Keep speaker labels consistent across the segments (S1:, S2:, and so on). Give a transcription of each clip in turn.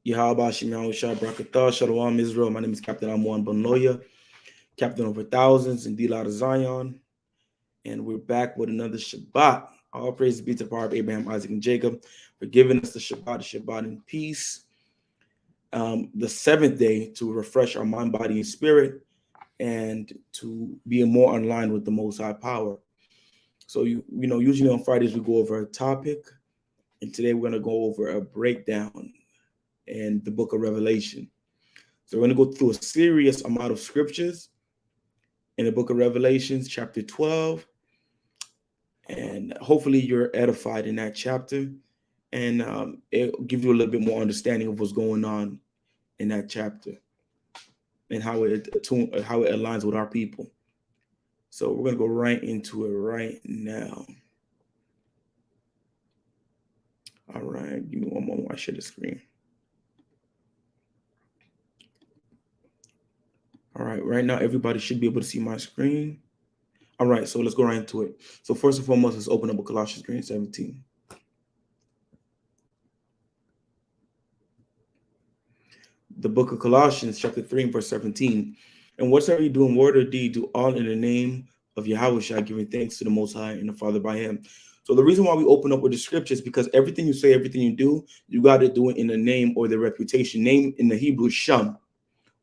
S1: Yahweh Shem Yahushua Brakatah, Shalom Israel. My name is Captain Amwan Banoya, captain over thousands in D-Lot of Zion. And we're back with another Shabbat. All praise be to the power of Abraham, Isaac, and Jacob for giving us the Shabbat in peace. The seventh day to refresh our mind, body, and spirit, and to be more in line with the Most High power. So, usually on Fridays we go over a topic, and today we're going to go over a breakdown in the book of Revelation. So we're going to go through a serious amount of scriptures in the book of Revelations, chapter 12. And hopefully you're edified in that chapter. And it'll give you a little bit more understanding of what's going on in that chapter and how it aligns with our people. So we're going to go right into it right now. All right. Give me one moment. I share the screen. All right, right now everybody should be able to see my screen. All right, so let's go right into it. So first and foremost, let's open up Colossians 3:17. The book of Colossians, chapter 3, and verse 17. And whatsoever you do in word or deed, do all in the name of Yahweh, giving thanks to the Most High and the Father by him. So the reason why we open up with the scriptures, because everything you say, everything you do, you got to do it in the name or the reputation. Name in the Hebrew, Shem,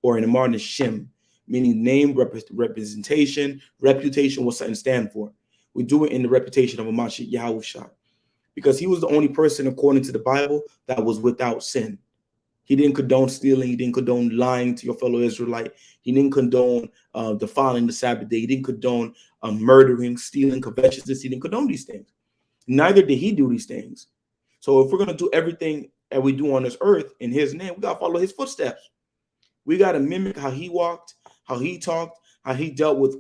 S1: or in the modern, Shem. Meaning name, representation, reputation, what something stand for. We do it in the reputation of Mashiach Yahushua, because he was the only person, according to the Bible, that was without sin. He didn't condone stealing. He didn't condone lying to your fellow Israelite. He didn't condone defiling the Sabbath day. He didn't condone murdering, stealing, covetousness. He didn't condone these things. Neither did he do these things. So if we're going to do everything that we do on this earth in his name, we got to follow his footsteps. We got to mimic how he walked, how he talked, how he dealt with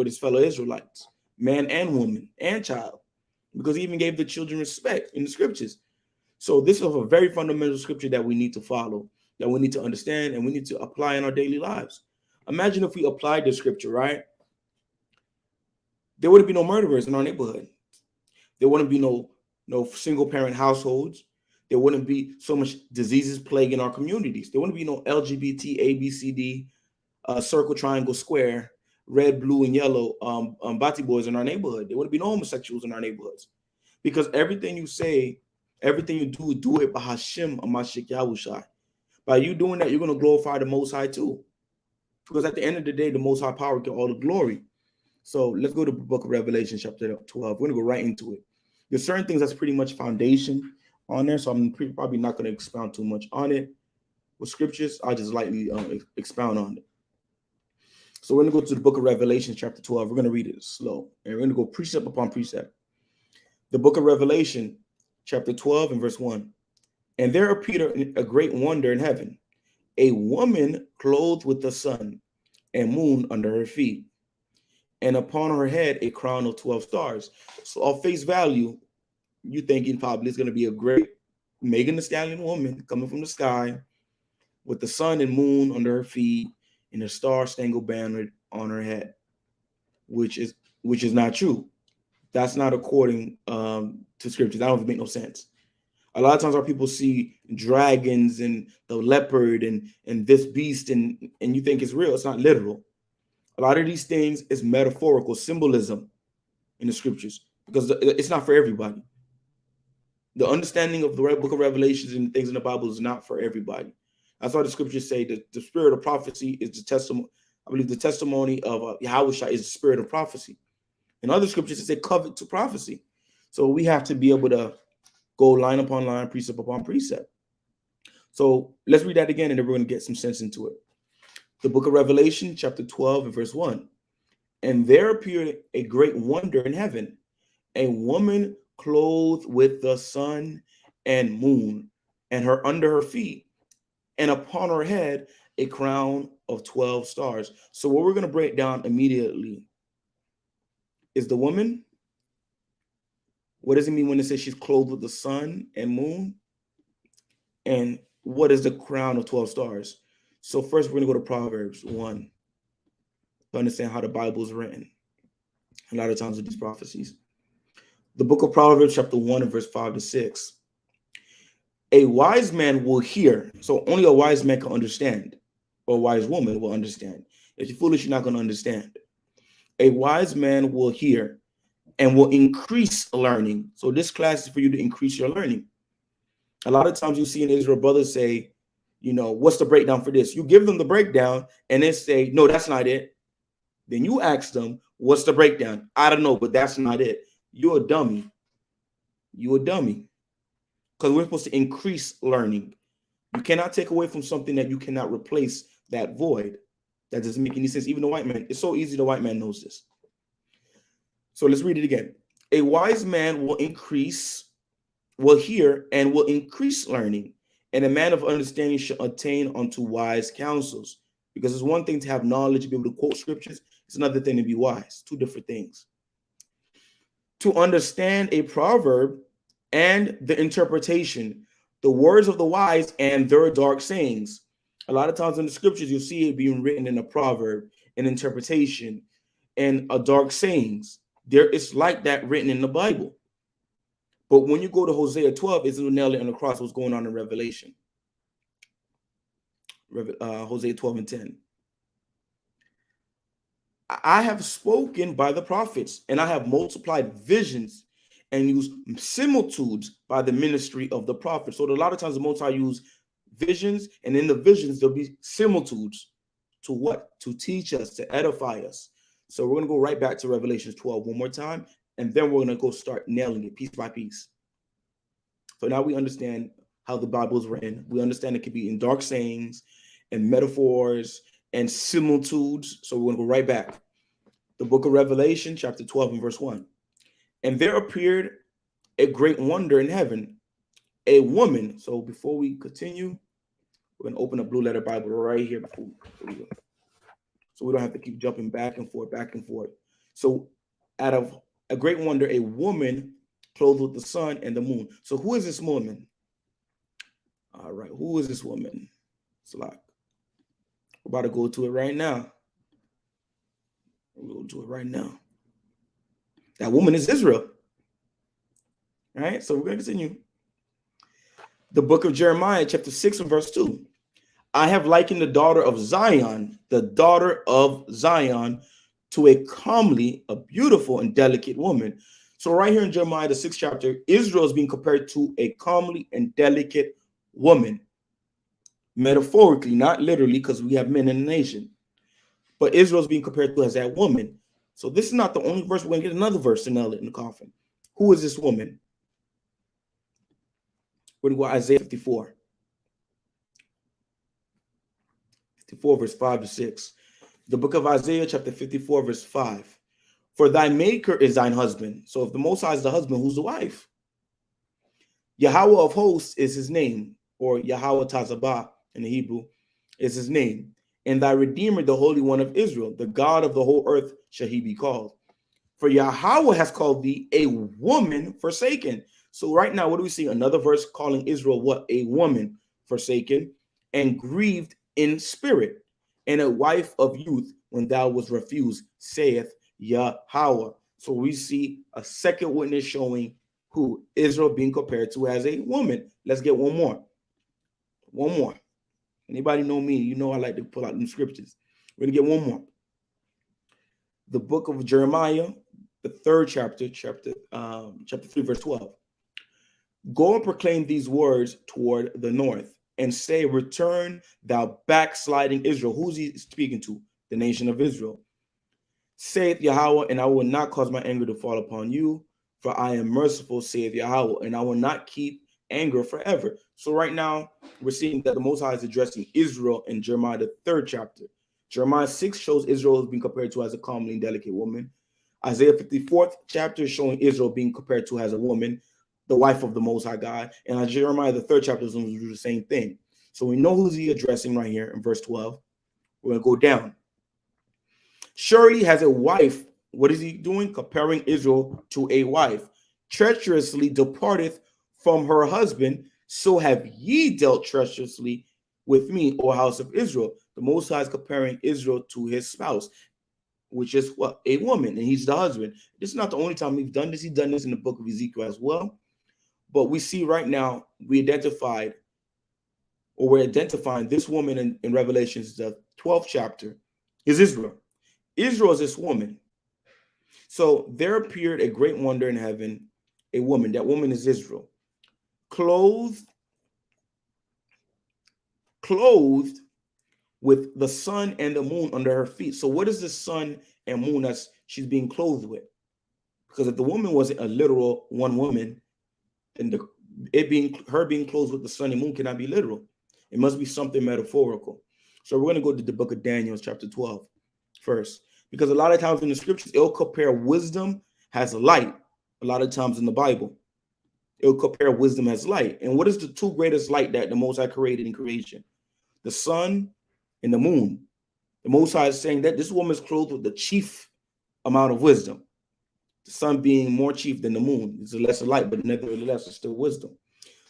S1: his fellow Israelites, man and woman and child, because he even gave the children respect in the scriptures. So this is a very fundamental scripture that we need to follow, that we need to understand, and we need to apply in our daily lives. Imagine if we applied the scripture, right? There wouldn't be no murderers in our neighborhood. There wouldn't be no single parent households. There wouldn't be so much diseases plaguing our communities. There wouldn't be no LGBT, A, B, C, D, circle, triangle, square, red, blue, and yellow Bati boys in our neighborhood. There wouldn't be no homosexuals in our neighborhoods. Because everything you say, everything you do it by Hashem Mashiach Yahushua. By you doing that, you're going to glorify the Most High too. Because at the end of the day, the Most High power get all the glory. So let's go to the book of Revelation, chapter 12. We're going to go right into it. There's certain things that's pretty much foundation on there, so I'm probably not going to expound too much on it. With scriptures, I'll just lightly expound on it. So we're going to go to the book of Revelation, chapter 12. We're going to read it slow, and we're going to go precept upon precept. The book of Revelation, chapter 12 and verse 1. And there appeared a great wonder in heaven, a woman clothed with the sun and moon under her feet, and upon her head a crown of 12 stars. So off face value, you thinking probably it's going to be a great Megan Thee Stallion woman coming from the sky with the sun and moon under her feet and a star-spangled banner on her head, which is not true. That's not according to scriptures. That don't make no sense. A lot of times our people see dragons and the leopard and this beast and you think it's real. It's not literal. A lot of these things is metaphorical symbolism in the scriptures, because it's not for everybody. The understanding of the book of Revelations and things in the Bible is not for everybody. That's why the scriptures say that the spirit of prophecy is the testimony. I believe the testimony of Yahushua is the spirit of prophecy. In other scriptures, it say covet to prophecy. So we have to be able to go line upon line, precept upon precept. So let's read that again, and then we're going to get some sense into it. The book of Revelation, chapter 12 and verse 1. And there appeared a great wonder in heaven, a woman clothed with the sun and moon, and her under her feet, and upon her head a crown of 12 stars. So what we're going to break down immediately is the woman. What does it mean when it says she's clothed with the sun and moon? And what is the crown of 12 stars? So first we're going to go to Proverbs 1 to understand how the Bible is written. A lot of times with these prophecies. The book of Proverbs chapter 1 and verse 5 to 6. A wise man will hear. So only a wise man can understand, or a wise woman will understand. If you're foolish, you're not going to understand. A wise man will hear and will increase learning. So this class is for you to increase your learning. A lot of times you see in Israel brothers say, what's the breakdown for this? You give them the breakdown and they say, no, that's not it. Then you ask them, what's the breakdown? I don't know, but that's not it. You're a dummy. You're a dummy. Because we're supposed to increase learning. You cannot take away from something that you cannot replace that void. That doesn't make any sense. Even the white man, it's so easy, the white man knows this. So let's read it again. A wise man will hear and will increase learning, and a man of understanding shall attain unto wise counsels. Because it's one thing to have knowledge, be able to quote scriptures. It's another thing to be wise. Two different things. To understand a proverb and the interpretation, the words of the wise and their dark sayings. A lot of times in the scriptures, you'll see it being written in a proverb, an interpretation, and a dark sayings. There is like that written in the Bible. But when you go to Hosea 12, it's nailed it on the cross what's going on in Revelation. Hosea 12 and 10. I have spoken by the prophets, and I have multiplied visions and used similitudes by the ministry of the prophets. So a lot of times the Most High use visions, and in the visions there'll be similitudes to what? To teach us, to edify us. So we're going to go right back to Revelation 12 one more time, and then we're going to go start nailing it piece by piece. So now we understand how the Bible is written. We understand it could be in dark sayings and metaphors and similitudes. So we're going to go right back. The book of Revelation, chapter 12 and verse 1. And there appeared a great wonder in heaven, a woman. So before we continue, we're going to open a Blue Letter Bible right here. So we don't have to keep jumping back and forth, back and forth. So out of a great wonder, a woman clothed with the sun and the moon. So who is this woman? All right, who is this woman? We're about to go to it right now. We'll do it right now. That woman is Israel. All right, so we're going to continue. The book of Jeremiah, chapter 6 and verse 2. I have likened the daughter of Zion, to a comely, a beautiful, and delicate woman. So right here in Jeremiah, the 6th chapter, Israel is being compared to a comely and delicate woman. Metaphorically, not literally, because we have men in the nation. But Israel is being compared to as that woman. So this is not the only verse. We're going to get another verse to nail it in the coffin. Who is this woman? We're going to go to Isaiah 54. 54 verse 5 to 6. The book of Isaiah chapter 54 verse 5. For thy maker is thine husband. So if the Most High is the husband, who's the wife? Yahweh of hosts is his name, or Yahweh Tazabah in the Hebrew is his name. And thy Redeemer, the Holy One of Israel, the God of the whole earth shall he be called. For Yahweh has called thee a woman forsaken. So right now, what do we see? Another verse calling Israel what? A woman forsaken and grieved in spirit, and a wife of youth when thou was refused, saith Yahweh. So we see a second witness showing who? Israel being compared to as a woman. Let's get one more. One more. Anybody know me? You know I like to pull out them scriptures. We're going to get one more. The book of Jeremiah, the 3rd chapter 3, verse 12. Go and proclaim these words toward the north, and say, return thou backsliding Israel. Who's he speaking to? The nation of Israel. Saith Yahweh, and I will not cause my anger to fall upon you, for I am merciful, saith Yahweh, and I will not keep anger forever. So right now, we're seeing that the Most High is addressing Israel in Jeremiah, the 3rd chapter. Jeremiah 6 shows Israel is being compared to as a comely and delicate woman. Isaiah 54th chapter is showing Israel being compared to as a woman, the wife of the Most High God. And Jeremiah, the 3rd chapter, is going to do the same thing. So we know who's he addressing right here in verse 12. We're going to go down. Surely has a wife, what is he doing? Comparing Israel to a wife. Treacherously departeth from her husband, so have ye dealt treacherously with me, O house of Israel. The Most High is comparing Israel to his spouse, which is what? A woman, and he's the husband. This is not the only time he's done this. He's done this in the book of Ezekiel as well. But we see right now, we're identifying this woman in Revelations, the 12th chapter, is Israel. Israel is this woman. So there appeared a great wonder in heaven, a woman. That woman is Israel, clothed with the sun and the moon under her feet. So what is the sun and moon that she's being clothed with? Because if the woman wasn't a literal one woman, then her being clothed with the sun and moon cannot be literal. It must be something metaphorical. So we're going to go to the book of Daniel, chapter 12 first, because a lot of times in the scriptures, it'll compare wisdom as light. A lot of times in the Bible, it'll compare wisdom as light. And what is the two greatest light that the Most High created in creation? The sun and the moon. The Most High is saying that this woman is clothed with the chief amount of wisdom. The sun being more chief than the moon. It's a lesser light, but nevertheless, it's still wisdom.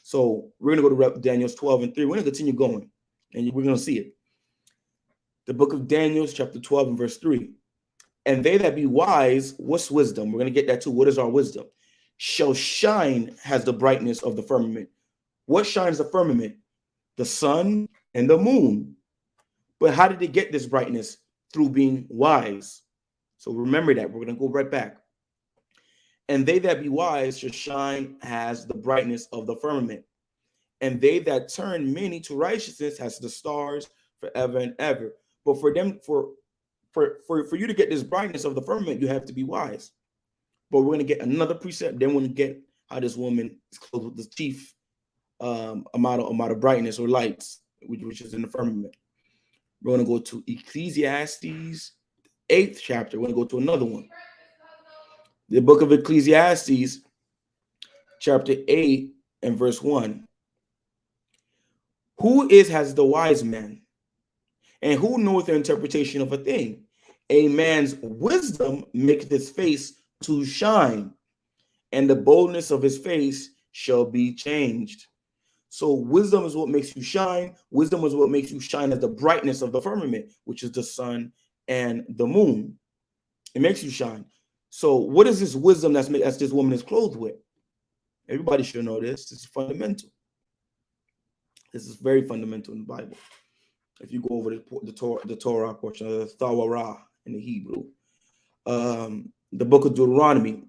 S1: So we're going to go to Daniel 12 and 3. We're going to continue going, and we're going to see it. The book of Daniel, chapter 12 and verse 3. And they that be wise, what's wisdom? We're going to get that too. What is our wisdom? Shall shine as the brightness of the firmament. What shines the firmament? The sun and the moon. But how did they get this brightness? Through being wise. So remember that. We're going to go right back. And they that be wise shall shine as the brightness of the firmament. And they that turn many to righteousness as the stars forever and ever. But for you to get this brightness of the firmament, you have to be wise. But we're going to get another precept. Then we're going to get how this woman is clothed with the chief amount of brightness or lights, which is in the firmament. We're going to go to Ecclesiastes, 8th chapter. We're going to go to another one. The book of Ecclesiastes, chapter 8 and verse 1. Who is as the wise man? And who knoweth the interpretation of a thing? A man's wisdom maketh his face to shine, and the boldness of his face shall be changed. So wisdom is what makes you shine. Wisdom is what makes you shine as the brightness of the firmament, which is the sun and the moon. It makes you shine. So what is this wisdom that's this woman is clothed with? Everybody should know this. This is fundamental. This is very fundamental in the Bible. If you go over the Torah portion of the Thawarah in the Hebrew, the book of Deuteronomy,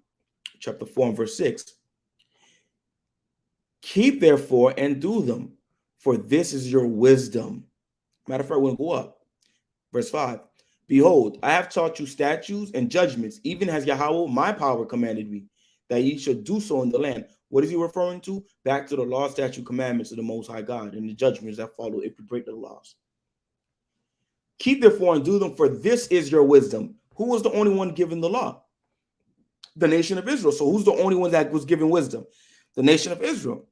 S1: chapter 4 and verse 6. Keep therefore and do them, for this is your wisdom. Matter of fact, we'll go up. Verse 5. Behold, I have taught you statutes and judgments, even as Yahweh, my power, commanded me, that ye should do so in the land. What is he referring to? Back to the law, statute, commandments of the Most High God and the judgments that follow if you break the laws. Keep therefore and do them, for this is your wisdom. Who was the only one given the law? The nation of Israel. So who's the only one that was given wisdom? The nation of Israel.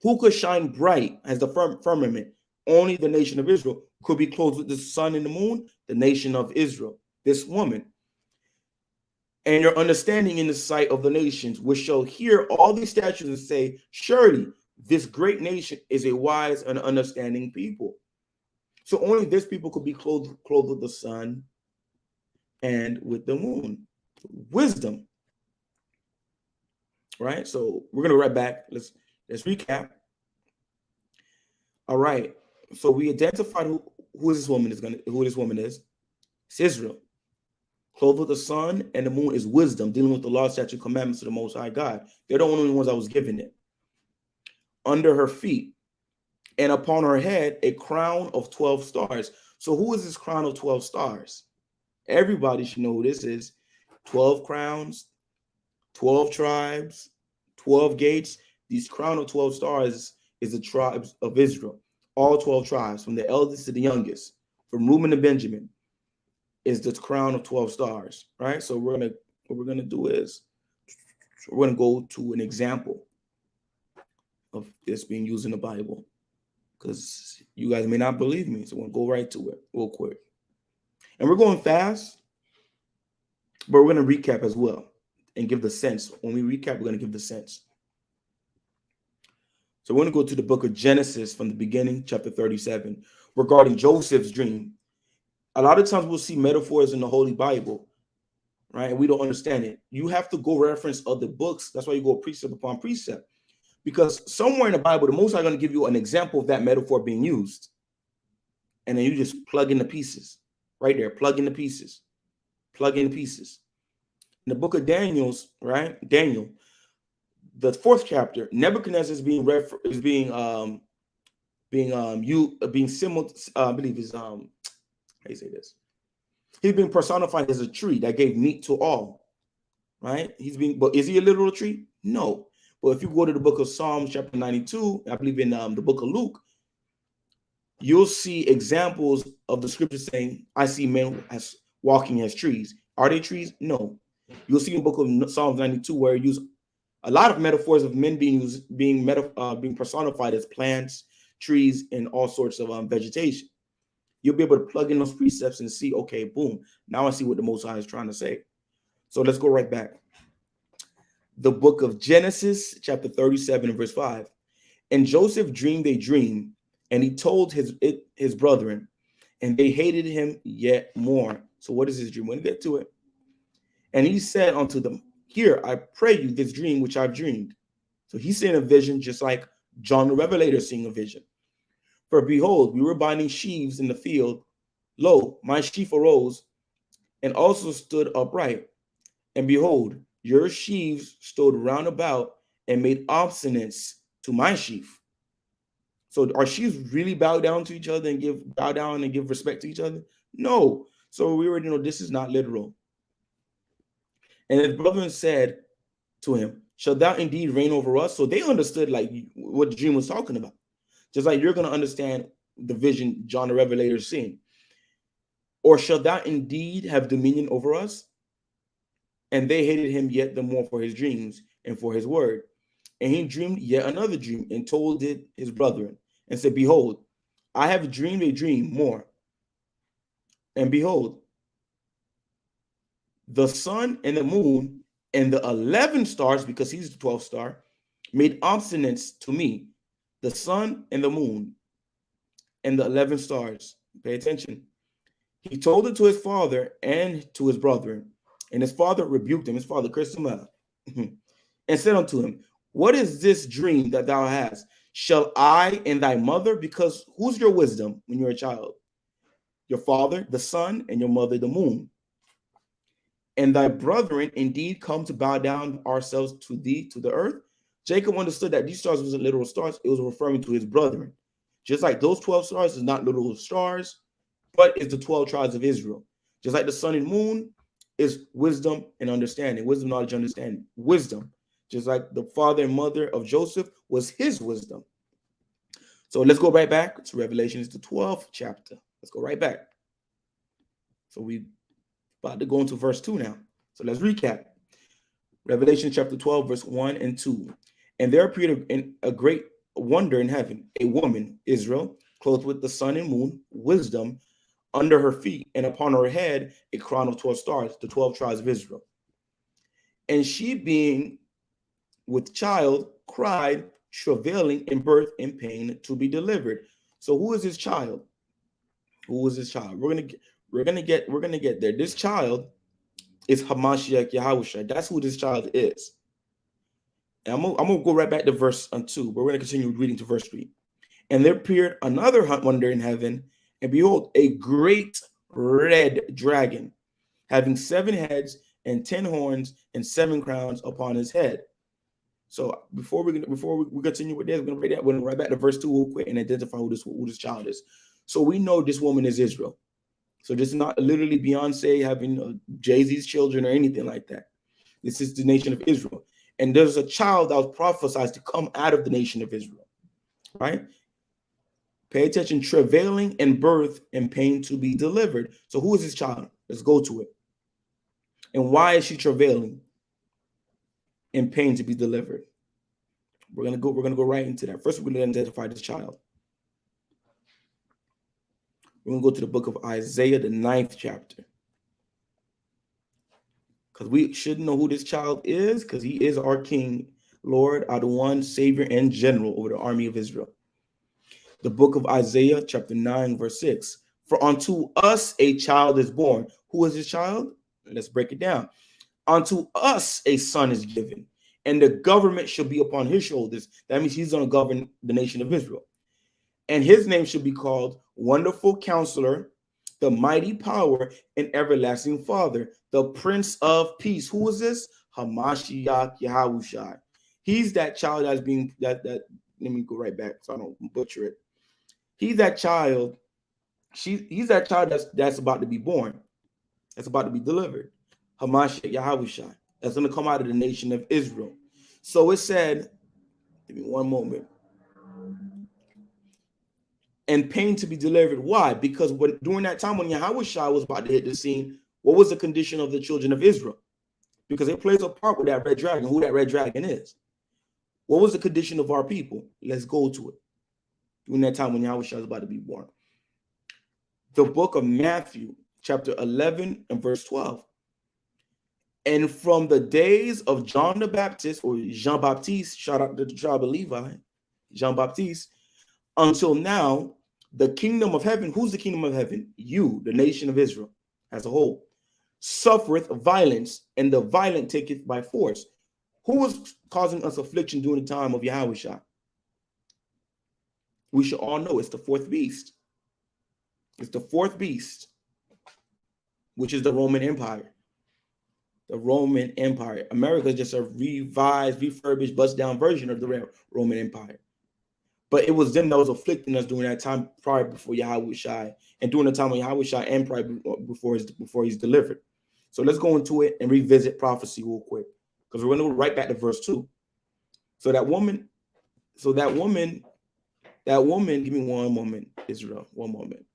S1: Who could shine bright as the firmament? Only the nation of Israel. Could be clothed with the sun and the moon? The nation of Israel. This woman. And your understanding in the sight of the nations, which shall hear all these statutes and say, surely this great nation is a wise and understanding people. So only this people could be clothed with the sun and with the moon. Wisdom. Right? So we're going to right back. Let's recap. All right. So we identified who this woman is. It's Israel. Clothed with the sun and the moon is wisdom, dealing with the law, statute, commandments of the Most High God. They're the only ones I was given it. Under her feet and upon her head, a crown of 12 stars. So who is this crown of 12 stars? Everybody should know who this is. 12 crowns, 12 tribes, 12 gates. These crown of 12 stars is the tribes of Israel. All 12 tribes, from the eldest to the youngest, from Reuben to Benjamin, is the crown of 12 stars, right? So what we're gonna do is we're gonna go to an example of this being used in the Bible, because you guys may not believe me, so we'll go right to it real quick. And we're going fast, but we're gonna recap as well and give the sense. When we recap, we're gonna give the sense. So we're gonna go to the book of Genesis from the beginning, chapter 37, regarding Joseph's dream. A lot of times we'll see metaphors in the Holy Bible, right? And we don't understand it. You have to go reference other books. That's why you go precept upon precept. Because somewhere in the Bible, the Most High is going to give you an example of that metaphor being used. And then you just plug in the pieces. Right there, plug in the pieces. Plug in the pieces. In the book of Daniel's, right? Daniel, the 4th chapter, Nebuchadnezzar is being similar. I believe is how you say this? He's being personified as a tree that gave meat to all. Right? But is he a literal tree? No. But if you go to the book of Psalms, chapter 92, I believe in the book of Luke, you'll see examples of the scripture saying, I see men as walking as trees. Are they trees? No. You'll see in the book of Psalms 92 where you use a lot of metaphors of men being personified as plants, trees, and all sorts of vegetation. You'll be able to plug in those precepts and see, okay, boom, now I see what the Most High is trying to say. So let's go right back. The book of Genesis, chapter 37 and verse 5. And Joseph dreamed a dream, and he told his brethren, and they hated him yet more. So what is his dream? We're going to get to it. And he said unto them, here, I pray you this dream which I've dreamed. So he's seeing a vision just like John the Revelator is seeing a vision. For behold, we were binding sheaves in the field. Lo, my sheaf arose and also stood upright. And behold, your sheaves stood round about and made obeisance to my sheaf. So our sheaves really bow down to each other and give respect to each other? No. So we already know this is not literal. And his brethren said to him, shall thou indeed reign over us? So they understood like what the dream was talking about. Just like you're going to understand the vision John the Revelator is seeing. Or shall thou indeed have dominion over us? And they hated him yet the more for his dreams and for his word. And he dreamed yet another dream and told it his brethren and said, behold, I have dreamed a dream more. And behold, the sun and the moon and the 11 stars, because he's the 12th star, made obeisance to me, the sun and the moon and the 11 stars. Pay attention. He told it to his father and to his brethren. And his father rebuked him. His father cursed him out and said unto him, what is this dream that thou hast? Shall I and thy mother? Because who's your wisdom when you're a child? Your father, the sun, and your mother, the moon. And thy brethren indeed come to bow down ourselves to thee, to the earth. Jacob understood that these stars wasn't literal stars. It was referring to his brethren. Just like those 12 stars is not literal stars, but it's the 12 tribes of Israel. Just like the sun and moon is wisdom and understanding. Wisdom, knowledge, understanding. Wisdom. Just like the father and mother of Joseph was his wisdom. So let's go right back to Revelation. It's the 12th chapter. Let's go right back. So we about to go into verse 2 now. So let's recap. Revelation chapter 12, verse 1 and 2. And there appeared a great wonder in heaven, a woman, Israel, clothed with the sun and moon, wisdom, under her feet, and upon her head a crown of 12 stars, the 12 tribes of Israel. And she, being with child, cried, travailing in birth and pain to be delivered. So who is this child? Who is this child? We're gonna get there. This child is Hamashiach Yahushua. That's who this child is. And I'm gonna go right back to verse 2, but we're gonna continue reading to verse 3. And there appeared another wonder in heaven, and behold, a great red dragon, having 7 heads and 10 horns and 7 crowns upon his head. So before we continue with this, we're gonna write back to verse 2 real quick and identify who this child is. So we know this woman is Israel. So this is not literally Beyonce having Jay-Z's children or anything like that. This is the nation of Israel. And there's a child that was prophesied to come out of the nation of Israel, right? Pay attention, travailing in birth and pain to be delivered. So who is this child? Let's go to it. And why is she travailing in pain to be delivered? We're gonna go right into that. First, we're gonna identify this child. We're going to go to the book of Isaiah, the 9th chapter. Because we should know who this child is, because he is our King, Lord, our one Savior and General over the army of Israel. The book of Isaiah, chapter 9, verse 6. For unto us a child is born. Who is this child? Let's break it down. Unto us a son is given, and the government shall be upon his shoulders. That means he's going to govern the nation of Israel. And his name should be called Wonderful Counselor, the Mighty Power, and Everlasting Father, the Prince of Peace. Who is this? Hamashiach Yahushai. He's that child that's being that. Let me go right back so I don't butcher it. He's that child. He's that child that's about to be born. That's about to be delivered. Hamashiach Yahushai. That's going to come out of the nation of Israel. So it said, give me one moment. And pain to be delivered. Why? Because during that time when Yahushua was about to hit the scene, what was the condition of the children of Israel? Because it plays a part with that red dragon, who that red dragon is. What was the condition of our people? Let's go to it. During that time when Yahushua was about to be born. The book of Matthew, chapter 11 and verse 12. And from the days of John the Baptist, or Jean Baptiste, shout out to the tribe of Levi, Jean Baptiste, until now, the kingdom of heaven, who's the kingdom of heaven? You, the nation of Israel as a whole, suffereth violence, and the violent taketh by force. Who was causing us affliction during the time of Yahushua? We should all know it's the fourth beast. It's the fourth beast, which is the Roman Empire. The Roman Empire. America is just a revised, refurbished, bust down version of the Roman Empire. But it was them that was afflicting us during that time prior before Yahushua, and during the time of Yahushua, and prior before he's delivered. So let's go into it and revisit prophecy real quick, because we're going to go right back to verse 2. That woman, give me one moment, Israel, one moment.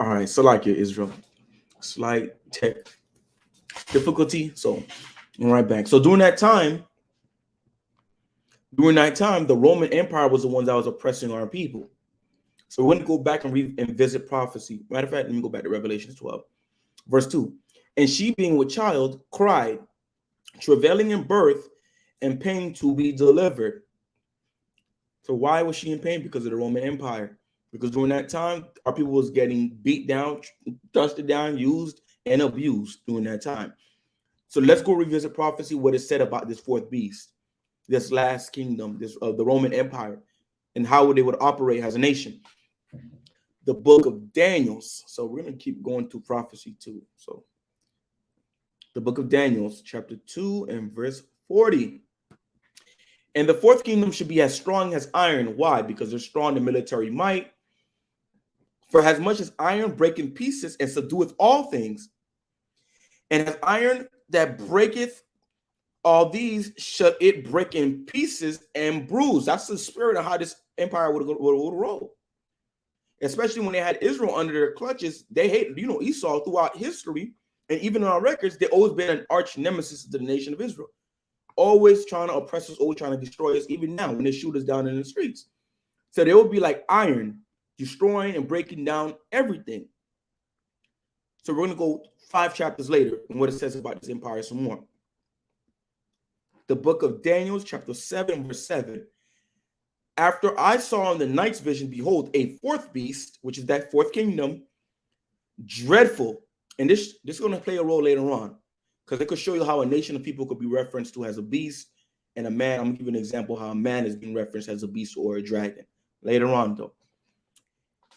S1: All right, so like it, Israel, slight tech difficulty. So I'm right back. So during that time, the Roman Empire was the one that was oppressing our people. So we're going to go back and visit prophecy. Matter of fact, let me go back to Revelation 12, verse 2. And she, being with child, cried, travailing in birth and pain to be delivered. So why was she in pain? Because of the Roman Empire. Because during that time, our people was getting beat down, dusted down, used, and abused during that time. So let's go revisit prophecy, what is said about this fourth beast, this last kingdom, this the Roman Empire, and how they would operate as a nation. The book of Daniel. So we're going to keep going to prophecy too. So the book of Daniel, chapter 2 and verse 40. And the fourth kingdom should be as strong as iron. Why? Because they're strong in military might. For as much as iron break in pieces and subdueth all things, and as iron that breaketh all these, shall it break in pieces and bruise. That's the spirit of how this empire would roll. Especially when they had Israel under their clutches. They hated, Esau throughout history, and even on our records, they've always been an arch nemesis to the nation of Israel. Always trying to oppress us, always trying to destroy us, even now when they shoot us down in the streets. So they will be like iron, destroying and breaking down everything. So we're going to go 5 chapters later and what it says about this empire some more. The book of Daniel, chapter 7, verse 7. After I saw in the night's vision, behold, a fourth beast, which is that fourth kingdom, dreadful. And this is going to play a role later on, because it could show you how a nation of people could be referenced to as a beast, and a man. I'm going to give you an example how a man is being referenced as a beast or a dragon later on, though.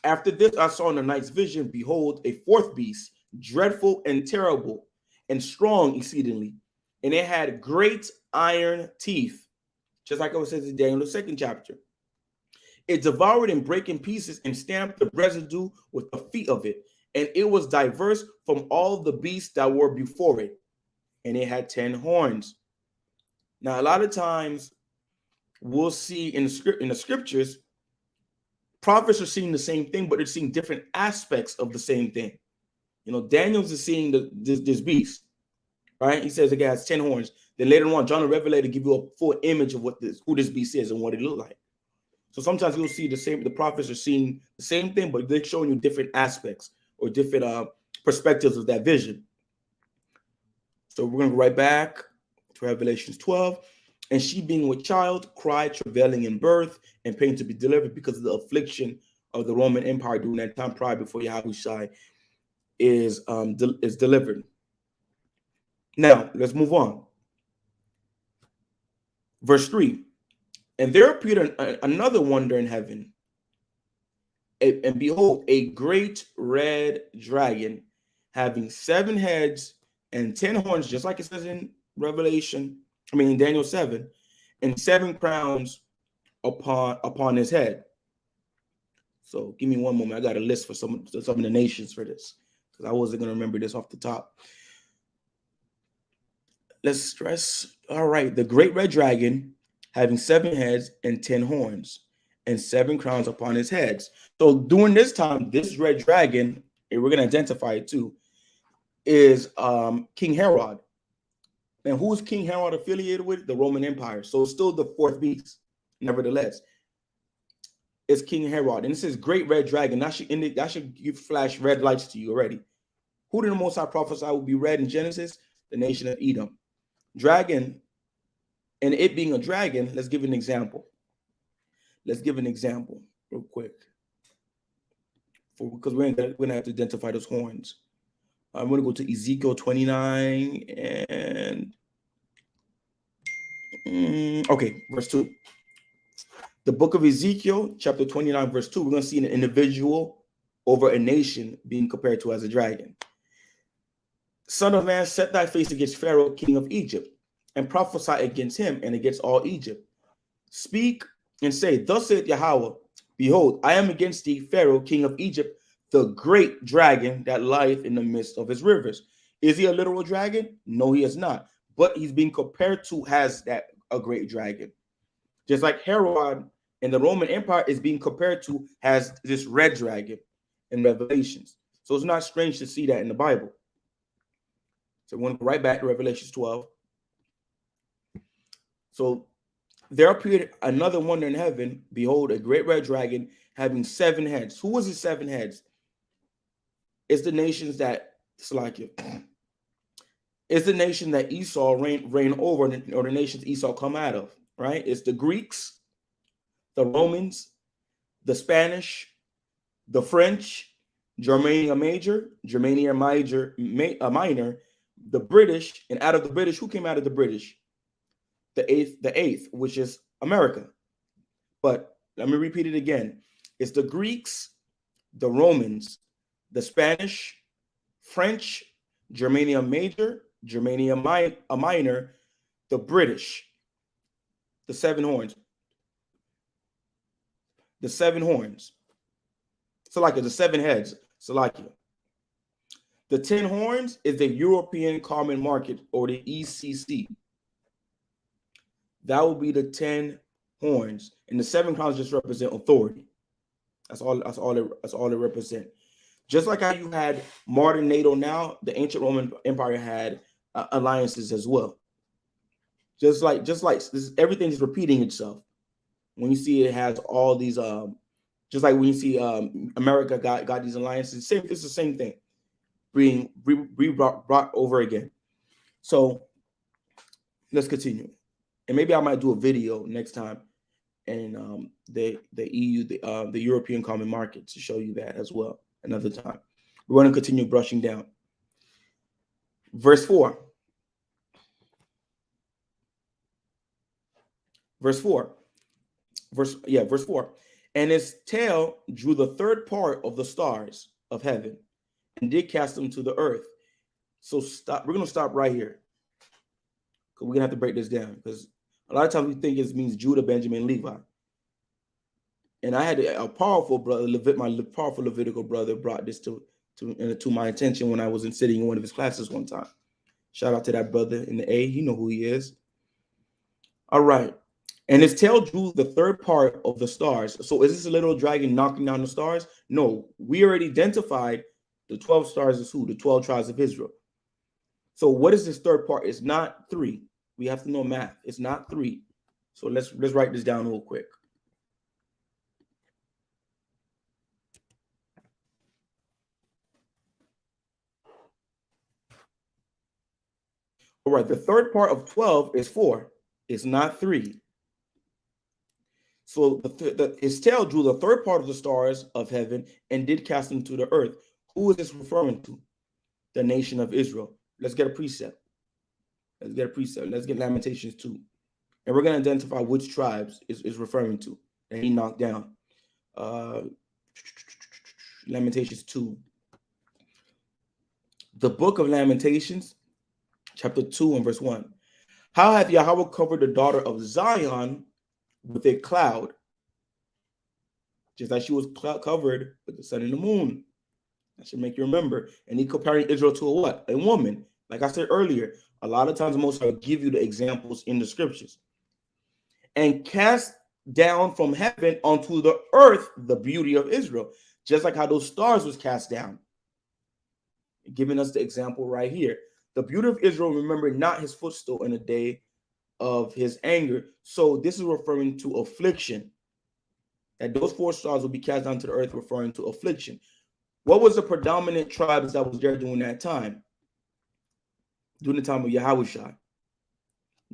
S1: After this, I saw in the night's vision, behold, a fourth beast, dreadful and terrible and strong exceedingly. And it had great iron teeth, just like it says in Daniel, the 2nd chapter. It devoured and brake in pieces and stamped the residue with the feet of it, and it was diverse from all the beasts that were before it, and it had 10 horns. Now, a lot of times we'll see in the scriptures, prophets are seeing the same thing, but they're seeing different aspects of the same thing. You know, Daniel's is seeing this beast, right? He says it has 10 horns. Then later on, John the Revelator give you a full image of who this beast is and what it looked like. So sometimes you'll see the prophets are seeing the same thing, but they're showing you different aspects or different perspectives of that vision. So we're going to go right back to Revelations 12. And she, being with child, cried, travailing in birth, and pain to be delivered because of the affliction of the Roman Empire during that time prior before Yahushua is delivered. Now, let's move on. Verse 3. And there appeared another wonder in heaven. And behold, a great red dragon, having 7 heads and 10 horns, just like it says in in Daniel 7, and 7 crowns upon his head. So give me one moment. I got a list for some of the nations for this, because I wasn't going to remember this off the top. Let's stress. All right. The great red dragon, having 7 heads and 10 horns, and 7 crowns upon his heads. So during this time, this red dragon, and we're going to identify it too, is King Herod. And who is King Herod affiliated with? The Roman Empire. So it's still the 4th beast. Nevertheless, it's King Herod. And it says great red dragon. That should give flash red lights to you already. Who did the Most High prophesy would be red in Genesis? The nation of Edom. Dragon, and it being a dragon, let's give an example. Let's give an example real quick. Because we're going to have to identify those horns. I'm going to go to Ezekiel 29 and okay, verse 2. The book of Ezekiel, chapter 29, verse 2, we're going to see an individual over a nation being compared to as a dragon. Son of man, set thy face against Pharaoh, king of Egypt, and prophesy against him and against all Egypt. Speak and say, thus saith Yahweh, behold, I am against thee, Pharaoh, king of Egypt, the great dragon that lieth in the midst of his rivers. Is he a literal dragon? No, he is not. But he's being compared to as a great dragon. Just like Herod in the Roman Empire is being compared to as this red dragon in Revelations. So it's not strange to see that in the Bible. So we're going to go right back to Revelations 12. So there appeared another wonder in heaven. Behold, a great red dragon having 7 heads. Who was his 7 heads? It's the nations that it's the nation that Esau reign over, or the nations Esau come out of, right? It's the Greeks, the Romans, the Spanish, the French, Germania Major, Germania Minor, the British, and out of the British, who came out of the British? The eighth, which is America. But let me repeat it again. It's the Greeks, the Romans, the Spanish, French, Germania Major, Germania Minor, the British, the 7 horns. The 7 horns. Salakia, the 7 heads. Salakia. The 10 horns is the European Common Market, or the ECC. That will be the 10 horns. And the 7 crowns just represent authority. That's all it represents. Just like how you had modern NATO now, the ancient Roman Empire had alliances as well. Just like this, everything is repeating itself. When you see it has all these, just like when you see America got these alliances, it's the same thing, being brought over again. So let's continue, and maybe I might do a video next time, and the EU, the European Common Market, to show you that as well. Another time. We're going to continue brushing down. Verse 4. Verse 4. Verse 4. And his tail drew the 3rd part of the stars of heaven and did cast them to the earth. So stop. We're going to stop right here, because we're going to have to break this down, because a lot of times we think it means Judah, Benjamin, Levi. And I had a powerful brother, my powerful Levitical brother, brought this to to my attention when I was sitting in one of his classes one time. Shout out to that brother in the A. You know who he is. All right. And his tail drew the third part of the stars. So is this a little dragon knocking down the stars? No, we already identified the 12 stars as who? The 12 tribes of Israel. So what is this third part? It's not 3. We have to know math. It's not 3. So let's write this down real quick. All right, the third part of 12 is 4. It's not 3. So his tail drew the third part of the stars of heaven and did cast them to the earth. Who is this referring to? The nation of Israel. Let's get a precept. Let's get Lamentations 2. And we're going to identify which tribes is referring to that he knocked down. Lamentations 2. The book of Lamentations, chapter 2 and verse 1. How hath Yahweh covered the daughter of Zion with a cloud, just like she was covered with the sun and the moon? That should make you remember. And he comparing Israel to a what? A woman. Like I said earlier, a lot of times the Most High will give you the examples in the scriptures. And cast down from heaven onto the earth the beauty of Israel, just like how those stars was cast down. Giving us the example right here. The beauty of Israel, remember, not his footstool in the day of his anger. So this is referring to affliction. That those 4 stars will be cast down to the earth, referring to affliction. What was the predominant tribes that was there during that time? During the time of Yahushua?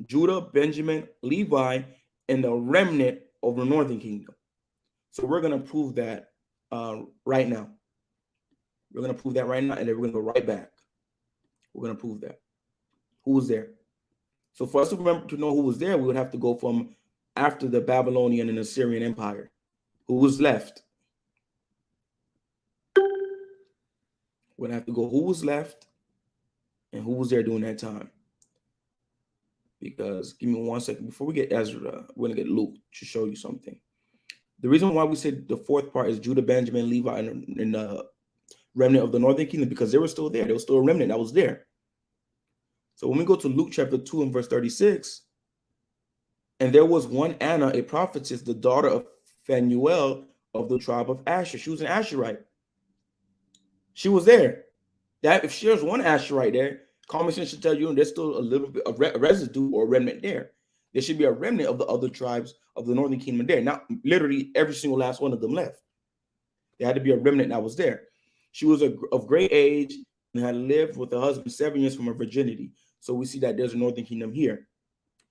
S1: Judah, Benjamin, Levi, and the remnant of the northern kingdom. So we're going to prove that right now. We're going to prove that right now, and then we're going to go right back. We're going to prove that. Who was there? So for us to remember to know who was there, we would have to go from after the Babylonian and Assyrian Empire. Who was left? We'd have to go who was left and who was there during that time. Because give me 1 second. Before we get Ezra, we're going to get Luke to show you something. The reason why we said the 4th part is Judah, Benjamin, Levi, and the remnant of the northern kingdom, because they were still there. There was still a remnant that was there. So when we go to Luke chapter 2 and verse 36, and there was one Anna, a prophetess, the daughter of Phanuel of the tribe of Asher. She was an Asherite. She was there. That if there's one Asherite there, common sense should tell you there's still a little bit of residue or remnant there. There should be a remnant of the other tribes of the northern kingdom there. Not literally every single last one of them left. There had to be a remnant that was there. She was of great age and had lived with her husband 7 years from her virginity. So we see that there's a northern kingdom here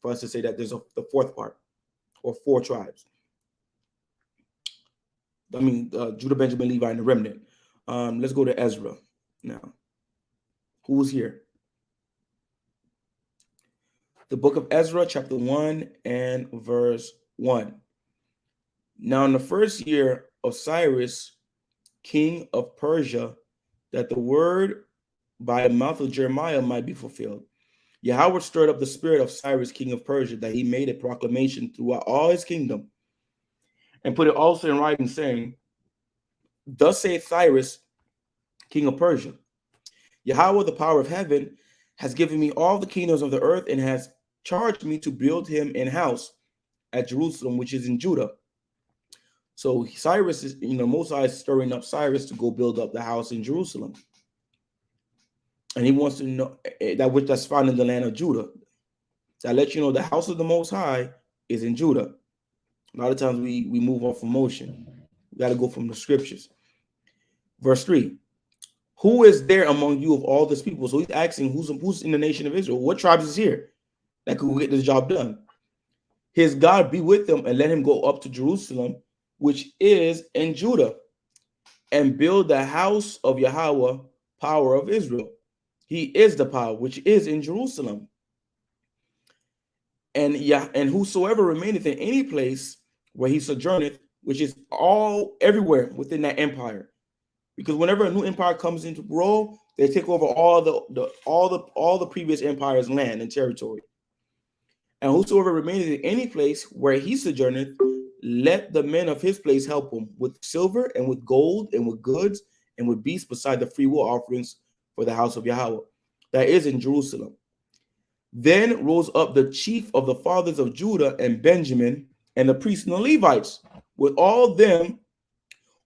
S1: for us to say that there's the 4th part or 4 tribes. I mean, Judah, Benjamin, Levi, and the remnant. Let's go to Ezra now. Who was here? The book of Ezra, chapter 1 and verse 1. Now in the first year of Cyrus, king of Persia, that the word by the mouth of Jeremiah might be fulfilled, Yahweh stirred up the spirit of Cyrus, king of Persia, that he made a proclamation throughout all his kingdom, and put it also in writing, saying, Thus saith Cyrus, king of Persia, Yahweh, the power of heaven, has given me all the kingdoms of the earth, and has charged me to build him an house at Jerusalem, which is in Judah. So Cyrus is, Most High is stirring up Cyrus to go build up the house in Jerusalem. And he wants to know that which that's found in the land of Judah. So I let you know the house of the Most High is in Judah. A lot of times we move off emotion. We got to go from the scriptures. Verse 3. Who is there among you of all this people? So he's asking who's in the nation of Israel? What tribes is here that could get this job done? His God be with them, and let him go up to Jerusalem, which is in Judah, and build the house of Yahweh, power of Israel. He is the power which is in Jerusalem. And whosoever remaineth in any place where he sojourneth, which is everywhere within that empire. Because whenever a new empire comes into role, they take over all the previous empire's land and territory. And whosoever remaineth in any place where he sojourneth, let the men of his place help him with silver and with gold and with goods and with beasts beside the freewill offerings for the house of Yahweh, that is in Jerusalem. Then rose up the chief of the fathers of Judah and Benjamin, and the priests and the Levites, with all them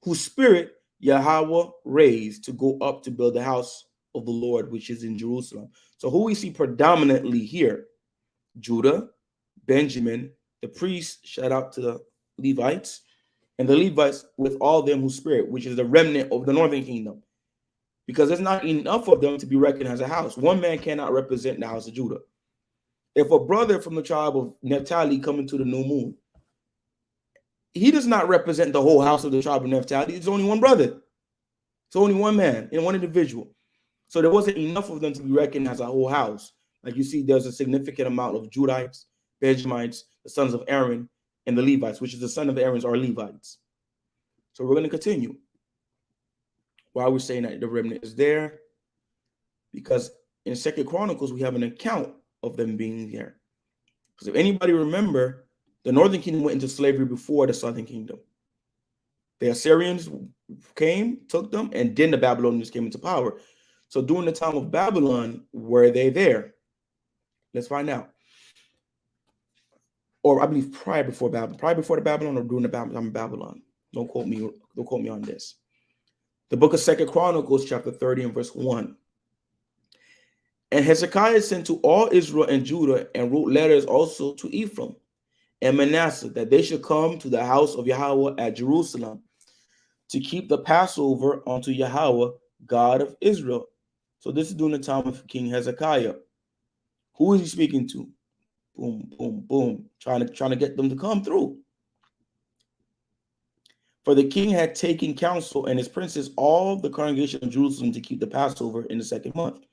S1: whose spirit Yahweh raised to go up to build the house of the Lord, which is in Jerusalem. So who we see predominantly here? Judah, Benjamin, the priests, shout out to the Levites, and the Levites with all them whose spirit, which is the remnant of the northern kingdom. Because there's not enough of them to be reckoned as a house. One man cannot represent the house of Judah. If a brother from the tribe of Naphtali come into the new moon, he does not represent the whole house of the tribe of Naphtali. It's only one brother. It's only one man and one individual. So there wasn't enough of them to be reckoned as a whole house. Like you see, there's a significant amount of Judites, Benjamites, the sons of Aaron, and the Levites, which is the son of Aaron's are Levites. So we're going to continue. Why we're saying that the remnant is there? Because in 2 Chronicles, we have an account of them being there. Because if anybody remember, the northern kingdom went into slavery before the southern kingdom. The Assyrians came, took them, and then the Babylonians came into power. So during the time of Babylon, were they there? Let's find out. Or I believe prior before the Babylon, or during the time of Babylon. Don't quote me on this. The book of 2 Chronicles, chapter 30 and verse 1. And Hezekiah sent to all Israel and Judah and wrote letters also to Ephraim and Manasseh, that they should come to the house of Yahweh at Jerusalem to keep the Passover unto Yahweh, God of Israel. So this is during the time of King Hezekiah. Who is he speaking to? Boom, boom, boom. Trying to get them to come through. For the king had taken counsel and his princes, all the congregation of Jerusalem, to keep the Passover in the second month.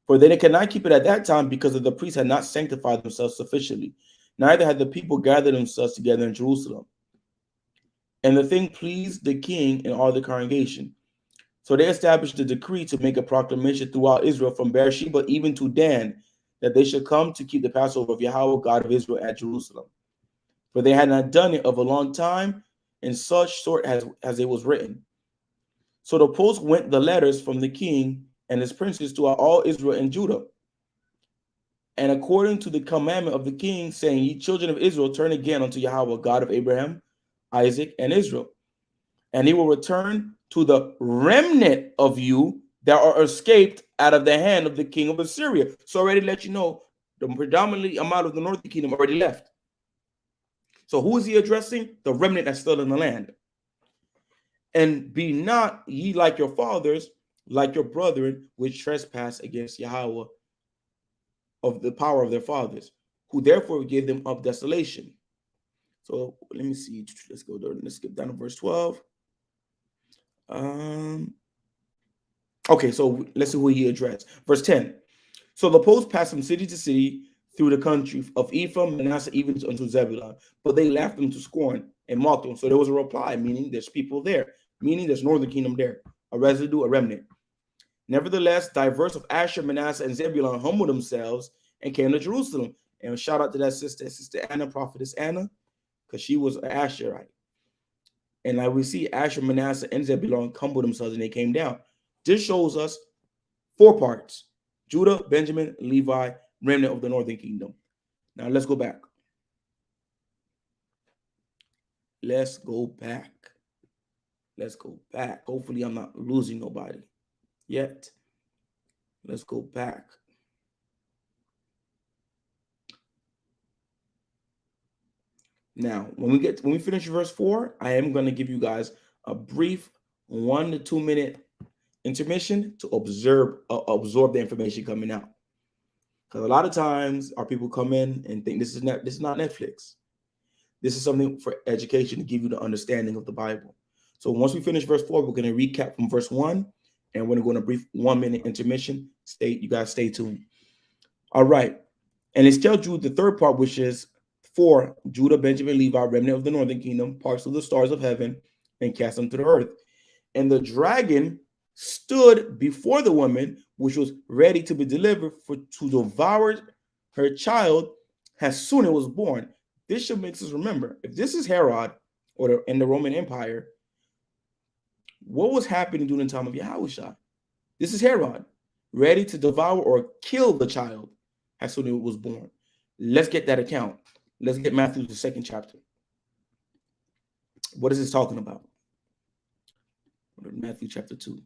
S1: For they could not keep it at that time, because of the priests had not sanctified themselves sufficiently. Neither had the people gathered themselves together in Jerusalem. And the thing pleased the king and all the congregation. So they established a decree to make a proclamation throughout Israel, from Beersheba even to Dan, that they should come to keep the Passover of Yahweh, God of Israel, at Jerusalem. For they had not done it of a long time, in such sort as it was written. So the post went the letters from the king and his princes to all Israel and Judah. And according to the commandment of the king, saying, Ye children of Israel, turn again unto Yahweh, God of Abraham, Isaac, and Israel. And he will return to the remnant of you that are escaped out of the hand of the king of Assyria. So already let you know, the predominantly amount of the northern kingdom already left. So who is he addressing? The remnant that's still in the land. And be not ye like your fathers, like your brethren, which trespass against Yahweh of the power of their fathers, who therefore gave them up desolation. So let me see. Let's go there. Let's skip down to verse 12. Okay, so let's see who he addressed. Verse 10. So the post passed from city to city through the country of Ephraim, Manasseh, even unto Zebulun. But they laughed them to scorn and mocked them. So there was a reply, meaning there's people there, meaning there's northern kingdom there, a residue, a remnant. Nevertheless, diverse of Asher, Manasseh, and Zebulun humbled themselves and came to Jerusalem. And shout out to that sister Anna, prophetess Anna, because she was an Asherite. And like we see, Asher, Manasseh, and Zebulun humbled themselves and they came down. This shows us 4 parts: Judah, Benjamin, Levi, remnant of the northern kingdom. Now let's go back. Let's go back. Let's go back. Hopefully I'm not losing nobody yet. Let's go back. Now, when we finish verse 4, I am going to give you guys a brief 1 to 2 minute intermission to absorb the information coming out. Because a lot of times our people come in and think this is not Netflix. This is something for education to give you the understanding of the Bible. So once we finish verse 4, we're going to recap from verse 1, and we're going to go on a brief 1 minute intermission. You guys stay tuned. All right. And it's tells you the third part, which is 4, Judah, Benjamin, Levi, remnant of the northern kingdom, parts of the stars of heaven, and cast them to the earth. And the dragon stood before the woman, which was ready to be delivered to devour her child as soon as it was born. This should make us remember, if this is Herod in the Roman Empire, What was happening during the time of Yahushua? This is Herod, ready to devour or kill the child as soon as it was born. Let's get that account. Let's get Matthew, the 2nd chapter. What is this talking about? Matthew chapter 2. We're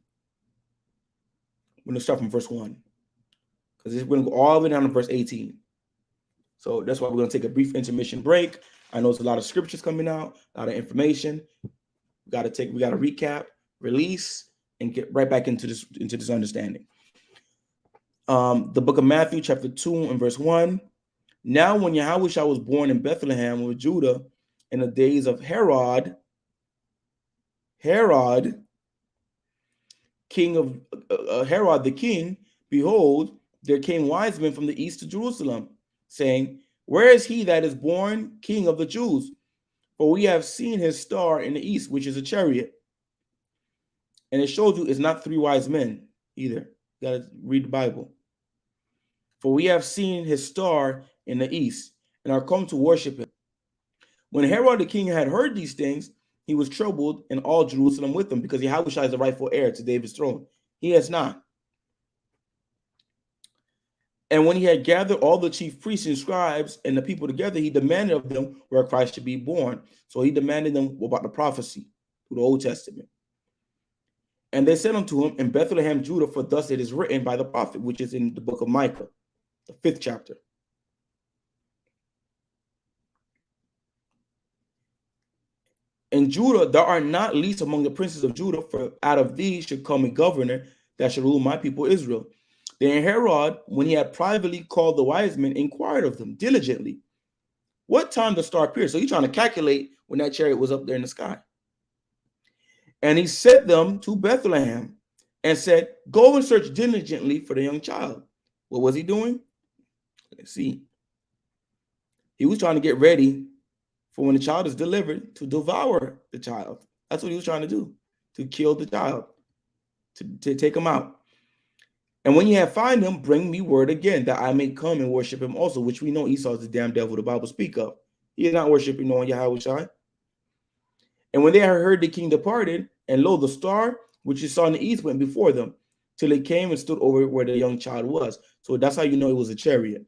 S1: going to start from verse 1. Because we're going to go all the way down to verse 18. So that's why we're going to take a brief intermission break. I know it's a lot of scriptures coming out, a lot of information. We got to recap, release, and get right back into this understanding. The book of Matthew, chapter 2 and verse 1. Now, when Yahushua was born in Bethlehem of Judah in the days of Herod, king of Herod the king, behold, there came wise men from the east to Jerusalem, saying, where is he that is born king of the Jews? For we have seen his star in the east, which is a chariot. And it shows you it's not three wise men either. You got to read the Bible. For we have seen his star in the east and are come to worship him. When Herod the king had heard these things, he was troubled, and all Jerusalem with him, because Yahushua is the rightful heir to David's throne. He has not. And when he had gathered all the chief priests and scribes and the people together, he demanded of them where Christ should be born. So he demanded them about the prophecy through the Old Testament. And they said unto him, in Bethlehem, Judah, for thus it is written by the prophet, which is in the book of Micah, the 5th chapter. In Judah, thou art not least among the princes of Judah, for out of thee should come a governor that should rule my people Israel. Then Herod, when he had privately called the wise men, inquired of them diligently what time the star appeared. So he's trying to calculate when that chariot was up there in the sky. And he sent them to Bethlehem and said, go and search diligently for the young child. What was he doing? Let's see. He was trying to get ready for when the child is delivered to devour the child. That's what he was trying to do, to kill the child, to take him out. And when you have found him, bring me word again, that I may come and worship him also, which we know Esau is the damn devil the Bible speak of. He is not worshiping no Yahushua. And when they had heard the king departed, and lo, the star which he saw in the east went before them, till they came and stood over where the young child was. So that's how you know it was a chariot.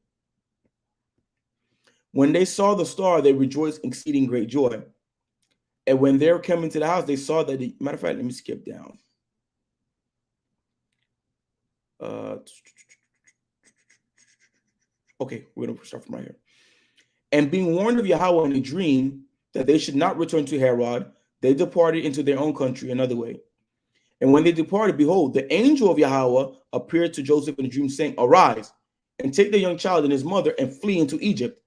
S1: When they saw the star, they rejoiced exceeding great joy. And when they were coming to the house, they saw that matter of fact, let me skip down. Okay, we're going to start from right here. And being warned of Yahweh in a dream that they should not return to Herod, they departed into their own country another way. And when they departed, behold, the angel of Yahweh appeared to Joseph in a dream, saying, arise, and take the young child and his mother, and flee into Egypt.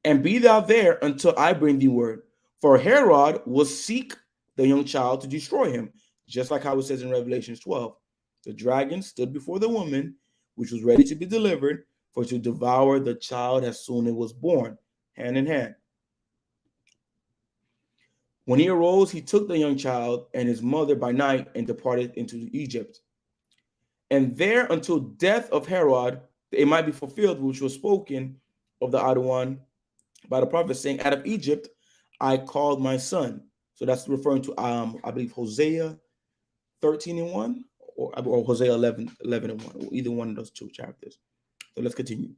S1: And be thou there until I bring thee word. For Herod will seek the young child to destroy him, just like how it says in Revelation 12. The dragon stood before the woman, which was ready to be delivered, for to devour the child as soon as it was born, hand in hand. When he arose, he took the young child and his mother by night and departed into Egypt. And there until death of Herod, it might be fulfilled, which was spoken of the other one by the prophet, saying, out of Egypt I called my son. So that's referring to, I believe, Hosea 13:1 or Hosea 11:1, either one of those two chapters. So let's continue.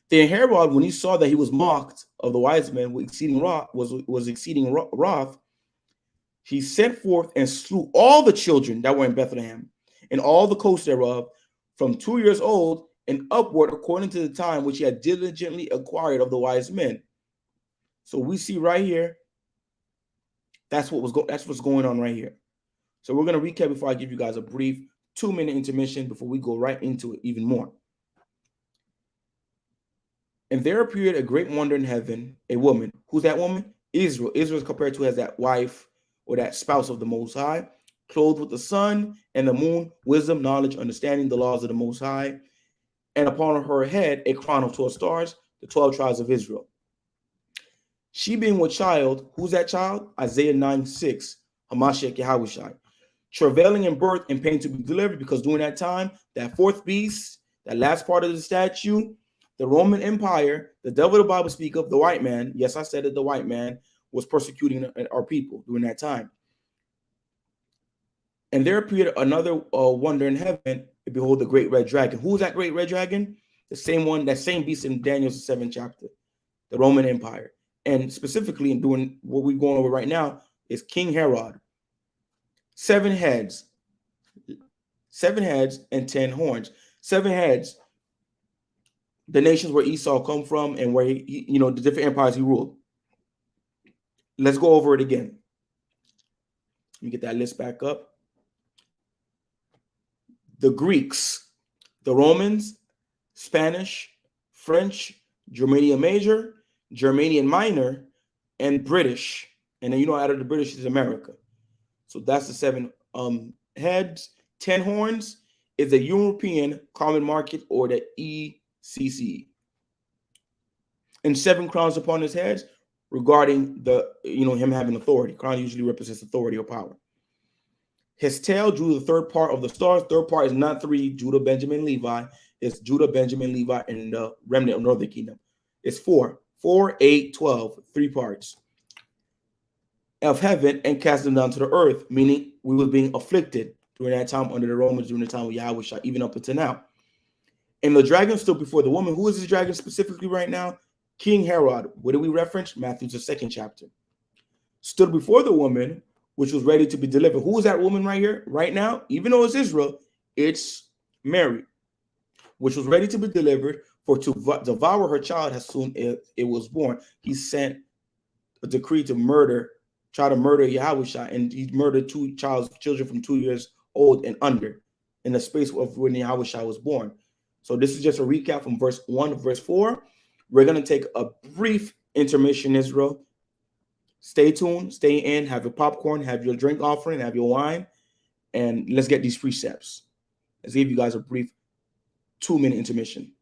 S1: Then Herod, when he saw that he was mocked of the wise men, was exceeding wroth, he sent forth and slew all the children that were in Bethlehem and all the coast thereof, from 2 years old and upward, according to the time which he had diligently acquired of the wise men. So we see right here, that's what's going on right here. So we're going to recap before I give you guys a brief 2-minute intermission before we go right into it even more. And there appeared a great wonder in heaven, a woman. Who's that woman? Israel. Israel is compared to as that wife or that spouse of the Most High, clothed with the sun and the moon, wisdom, knowledge, understanding the laws of the Most High, and upon her head a crown of 12 stars, the 12 tribes of Israel. She being with child, who's that child? Isaiah 9:6, Hamashiach Yahushua, travailing in birth and pain to be delivered, because during that time, that fourth beast, that last part of the statue, the Roman Empire, the devil the Bible speak of, the white man, yes, I said it, the white man was persecuting our people during that time. And there appeared another wonder in heaven, and behold, the great red dragon. Who is that great red dragon? The same one, that same beast in Daniel's 7th chapter, the Roman Empire. And specifically, in doing what we're going over right now, is King Herod. 7 heads, 7 heads, and 10 horns. 7 heads, the nations where Esau come from and where he the different empires he ruled. Let's go over it again. Let me get that list back up. The Greeks, the Romans, Spanish, French, Germanian Major, Germanian Minor, and British. And then out of the British is America. So that's the 7 heads. 10 horns is the European Common Market, or the ECC. And 7 crowns upon his heads, regarding the him having authority. Crown usually represents authority or power. His tail drew the third part of the stars. Third part is not 3, Judah, Benjamin, Levi. It's Judah, Benjamin, Levi, and the remnant of Northern Kingdom. It's 4, 4, 8, 12, 3 parts of heaven, and cast them down to the earth, meaning we were being afflicted during that time under the Romans, during the time of Yahweh, even up until now. And the dragon stood before the woman. Who is this dragon specifically right now? King Herod. What do we reference? Matthew's 2nd chapter. Stood before the woman, which was ready to be delivered. Who is that woman right here, right now? Even though it's Israel, it's Mary, which was ready to be delivered, for to devour her child as soon as it was born. He sent a decree to try to murder Yahweh, and he murdered 2 children from 2 years old and under in the space of when Yahweh was born. So this is just a recap from verse 1 to verse 4. We're going to take a brief intermission, Israel. Stay tuned, stay in, have your popcorn, have your drink offering, have your wine, and let's get these precepts. Let's give you guys a brief 2-minute intermission.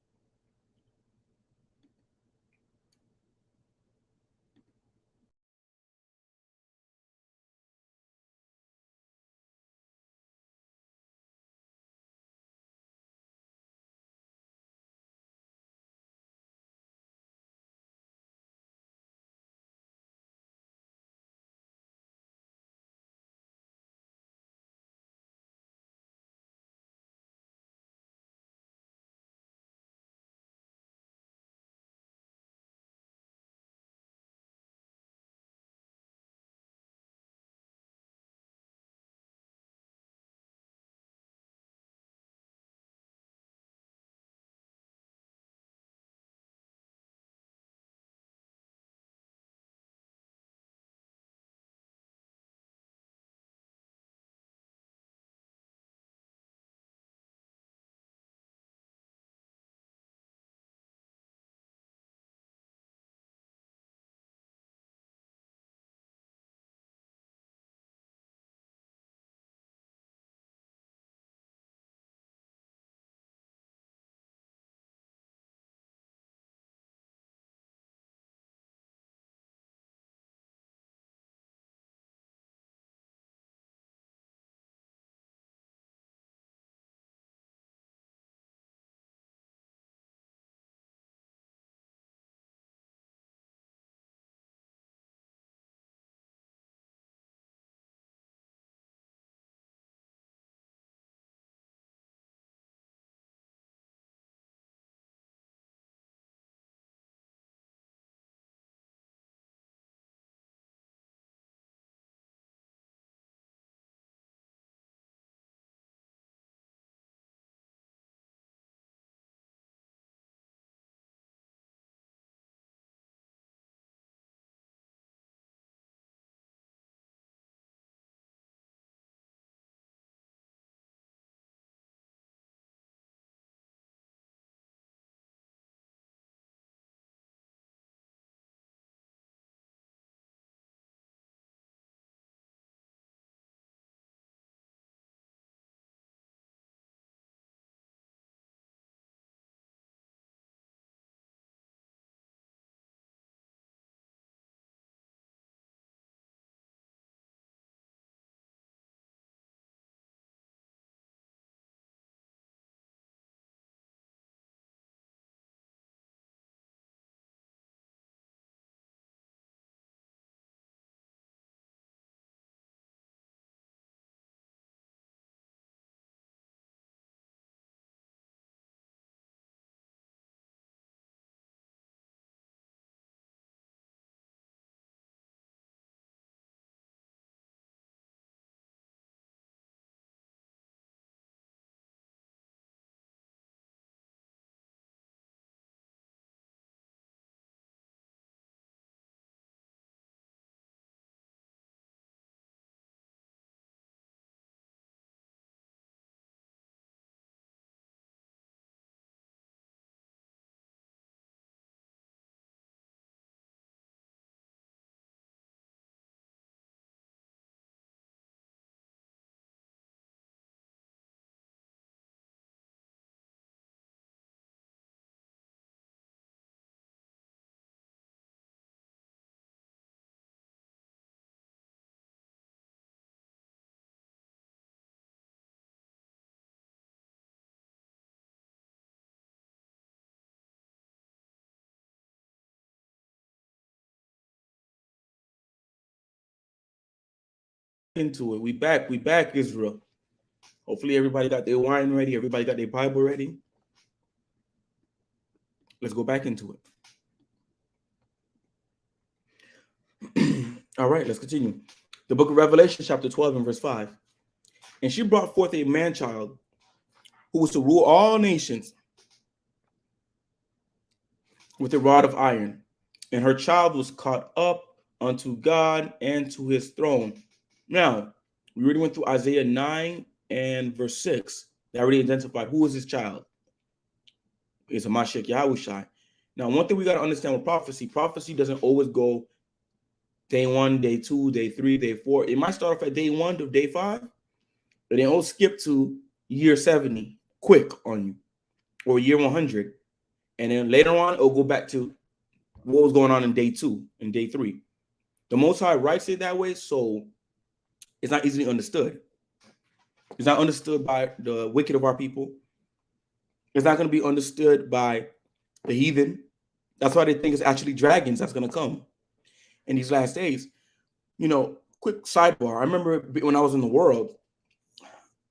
S1: into it. We back, Israel. Hopefully everybody got their wine ready. Everybody got their Bible ready. Let's go back into it. All right, let's continue. The book of Revelation, chapter 12 and verse 5. And she brought forth a man-child who was to rule all nations with a rod of iron. And her child was caught up unto God and to his throne. Now, we already went through Isaiah 9 and verse 6. That already identified who is his child. It's a Mashiach Yahushai. Now, one thing we got to understand with prophecy doesn't always go day 1, day 2, day 3, day 4. It might start off at day 1 to day 5, but then it'll skip to year 70 quick on you, or year 100. And then later on, it'll go back to what was going on in day 2 and day 3. The Most High writes it that way, so it's not easily understood. It's not understood by the wicked of our people. It's not going to be understood by the heathen. That's why they think it's actually dragons that's going to come in these last days. You know, quick sidebar. I remember when I was in the world,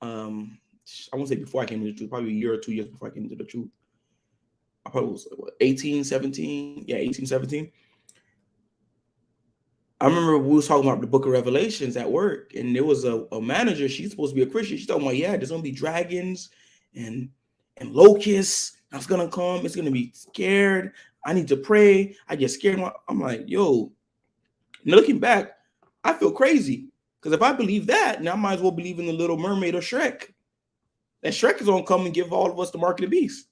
S1: I won't say before I came to the truth, probably a year or 2 years before I came to the truth. I probably was 18, 17. Yeah, 18, 17. I remember we was talking about the book of Revelations at work, and there was a manager. She's supposed to be a Christian. She's talking about, yeah, there's going to be dragons and locusts that's going to come. It's going to be scared. I need to pray. I get scared. I'm like, yo, looking back, I feel crazy. Because if I believe that, now I might as well believe in the Little Mermaid or Shrek. That Shrek is going to come and give all of us the mark of the beast.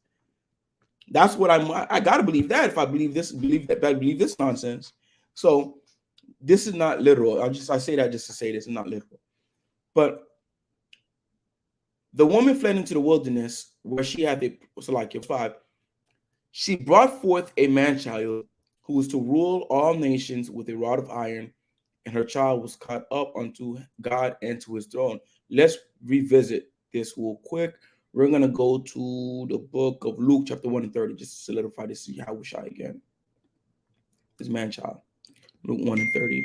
S1: That's what I got to believe that if I believe this nonsense. So this is not literal. I say that just to say this is not literal. But the woman fled into the wilderness where she had she brought forth a man-child who was to rule all nations with a rod of iron, and her child was caught up unto God and to his throne. Let's revisit this real quick. We're going to go to the book of Luke, chapter 1 and 30, just to solidify this Yahushua again. This man-child. Luke 1 and 30.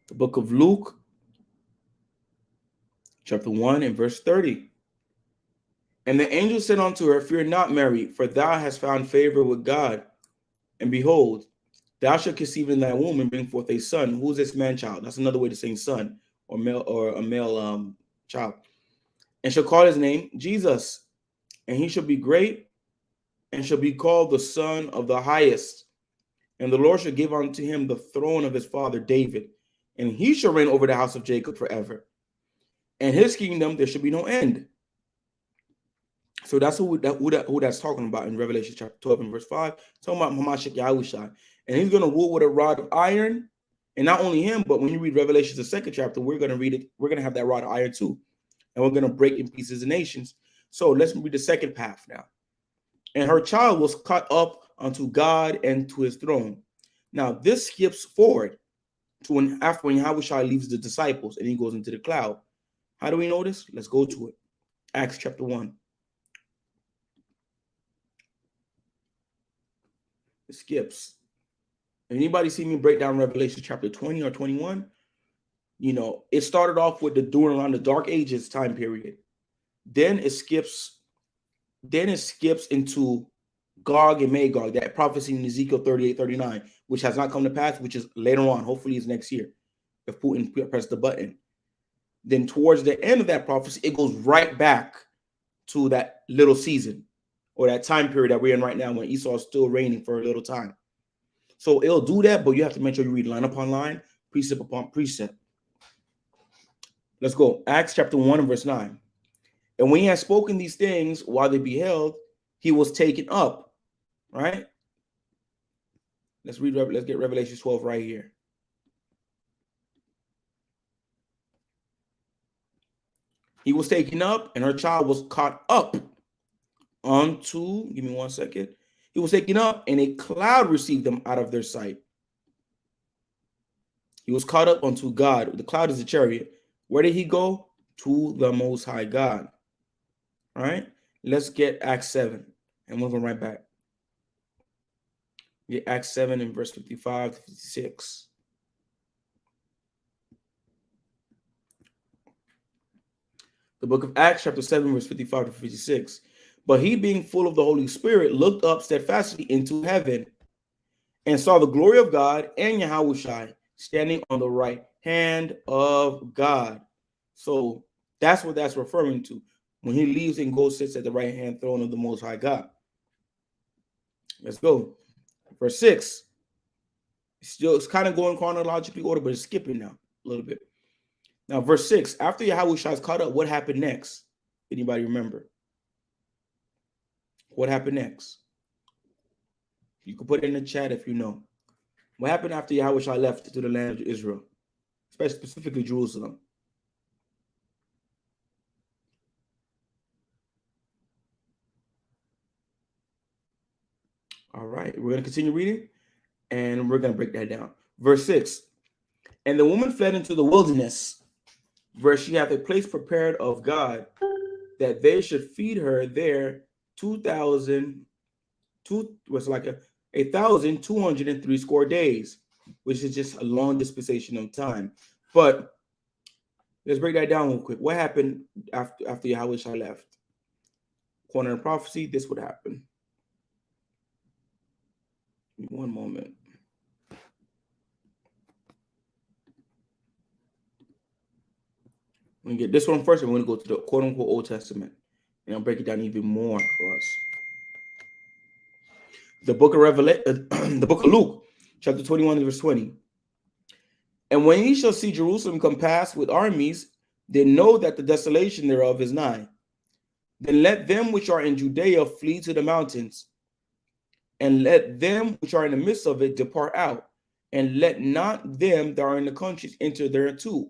S1: The book of Luke, chapter 1 and verse 30. And the angel said unto her, Fear not, Mary, for thou hast found favor with God. And behold, thou shalt conceive in thy womb and bring forth a son. Who is this man-child? That's another way to say son, or a male child. And shall call his name Jesus. And he shall be great, and shall be called the Son of the Highest. And the Lord shall give unto him the throne of his father David, and he shall reign over the house of Jacob forever. And his kingdom there shall be no end. So that's who that's talking about in Revelation chapter 12 and verse 5. Talking about Mashiach Yahushua. And he's going to rule with a rod of iron. And not only him, but when you read Revelation, the second chapter, we're going to read it. We're going to have that rod of iron too. And we're going to break in pieces the nations. So let's read the second path now. And her child was caught up unto God and to his throne. Now this skips forward to after when Yahushua leaves the disciples and he goes into the cloud. How do we know this? Let's go to it. Acts chapter 1. It skips. Anybody see me break down Revelation chapter 20 or 21? You know, it started off with during around the Dark Ages time period. Then it skips into Gog and Magog, that prophecy in Ezekiel 38:39, which has not come to pass, which is later on. Hopefully it's next year if Putin pressed the button. Then towards the end of that prophecy, it goes right back to that little season or that time period that we're in right now when Esau is still reigning for a little time. So it'll do that, but you have to make sure you read line upon line, precept upon precept. Let's go. Acts chapter 1 and verse 9. And when he had spoken these things while they beheld, he was taken up. Right? Let's get Revelation 12 right here. He was taken up, and her child was caught up unto, give me 1 second. He was taken up, and a cloud received them out of their sight. He was caught up unto God. The cloud is a chariot. Where did he go? To the Most High God. All right. Let's get Acts 7 and move on right back. Get Acts 7 in verse 55 to 56. The book of Acts, chapter 7, verse 55 to 56. But he, being full of the Holy Spirit, looked up steadfastly into heaven and saw the glory of God and Yahushua standing on the right hand of God. So that's what that's referring to when he leaves and goes sits at the right hand throne of the Most High God. Let's go. Verse 6. It's kind of going chronologically order, but it's skipping now a little bit. Now, verse 6. After Yahushua is caught up, what happened next? Anybody remember? What happened next? You can put it in the chat if you know. What happened after Yahushua left to the land of Israel, especially specifically Jerusalem? All right, we're going to continue reading, and we're going to break that down. Verse 6. And the woman fled into the wilderness, where she hath a place prepared of God, that they should feed her there 1,203 score days, which is just a long dispensation of time. But let's break that down real quick. What happened after Yahushua left? According to prophecy, this would happen. One moment. We're going to get this one first, and we're going to go to the quote-unquote Old Testament, and I'll break it down even more for us. The book of the book of Luke, chapter 21, verse 20. And when ye shall see Jerusalem compassed with armies, then know that the desolation thereof is nigh. Then let them which are in Judea flee to the mountains, and let them which are in the midst of it depart out, and let not them that are in the countries enter thereto.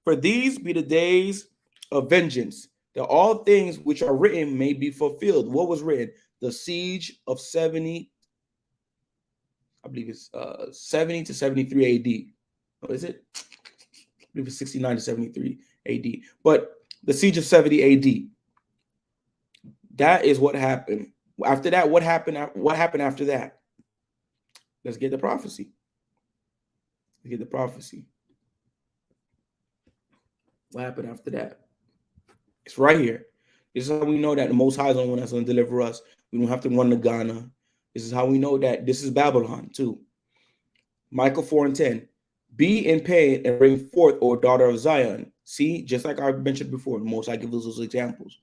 S1: For these be the days of vengeance, that all things which are written may be fulfilled. What was written? The siege of 70, I believe it's 70 to 73 AD. What is it? I believe it's 69 to 73 AD. But the siege of 70 AD. That is what happened. After that, what happened? What happened after that? Let's get the prophecy. Let's get the prophecy. What happened after that? It's right here. This is how we know that the Most High is the one that's going to deliver us. We don't have to run to Ghana. This is how we know that this is Babylon too. Micah 4:10. Be in pain and bring forth, O daughter of Zion. See, just like I mentioned before, the Most High gives us those examples.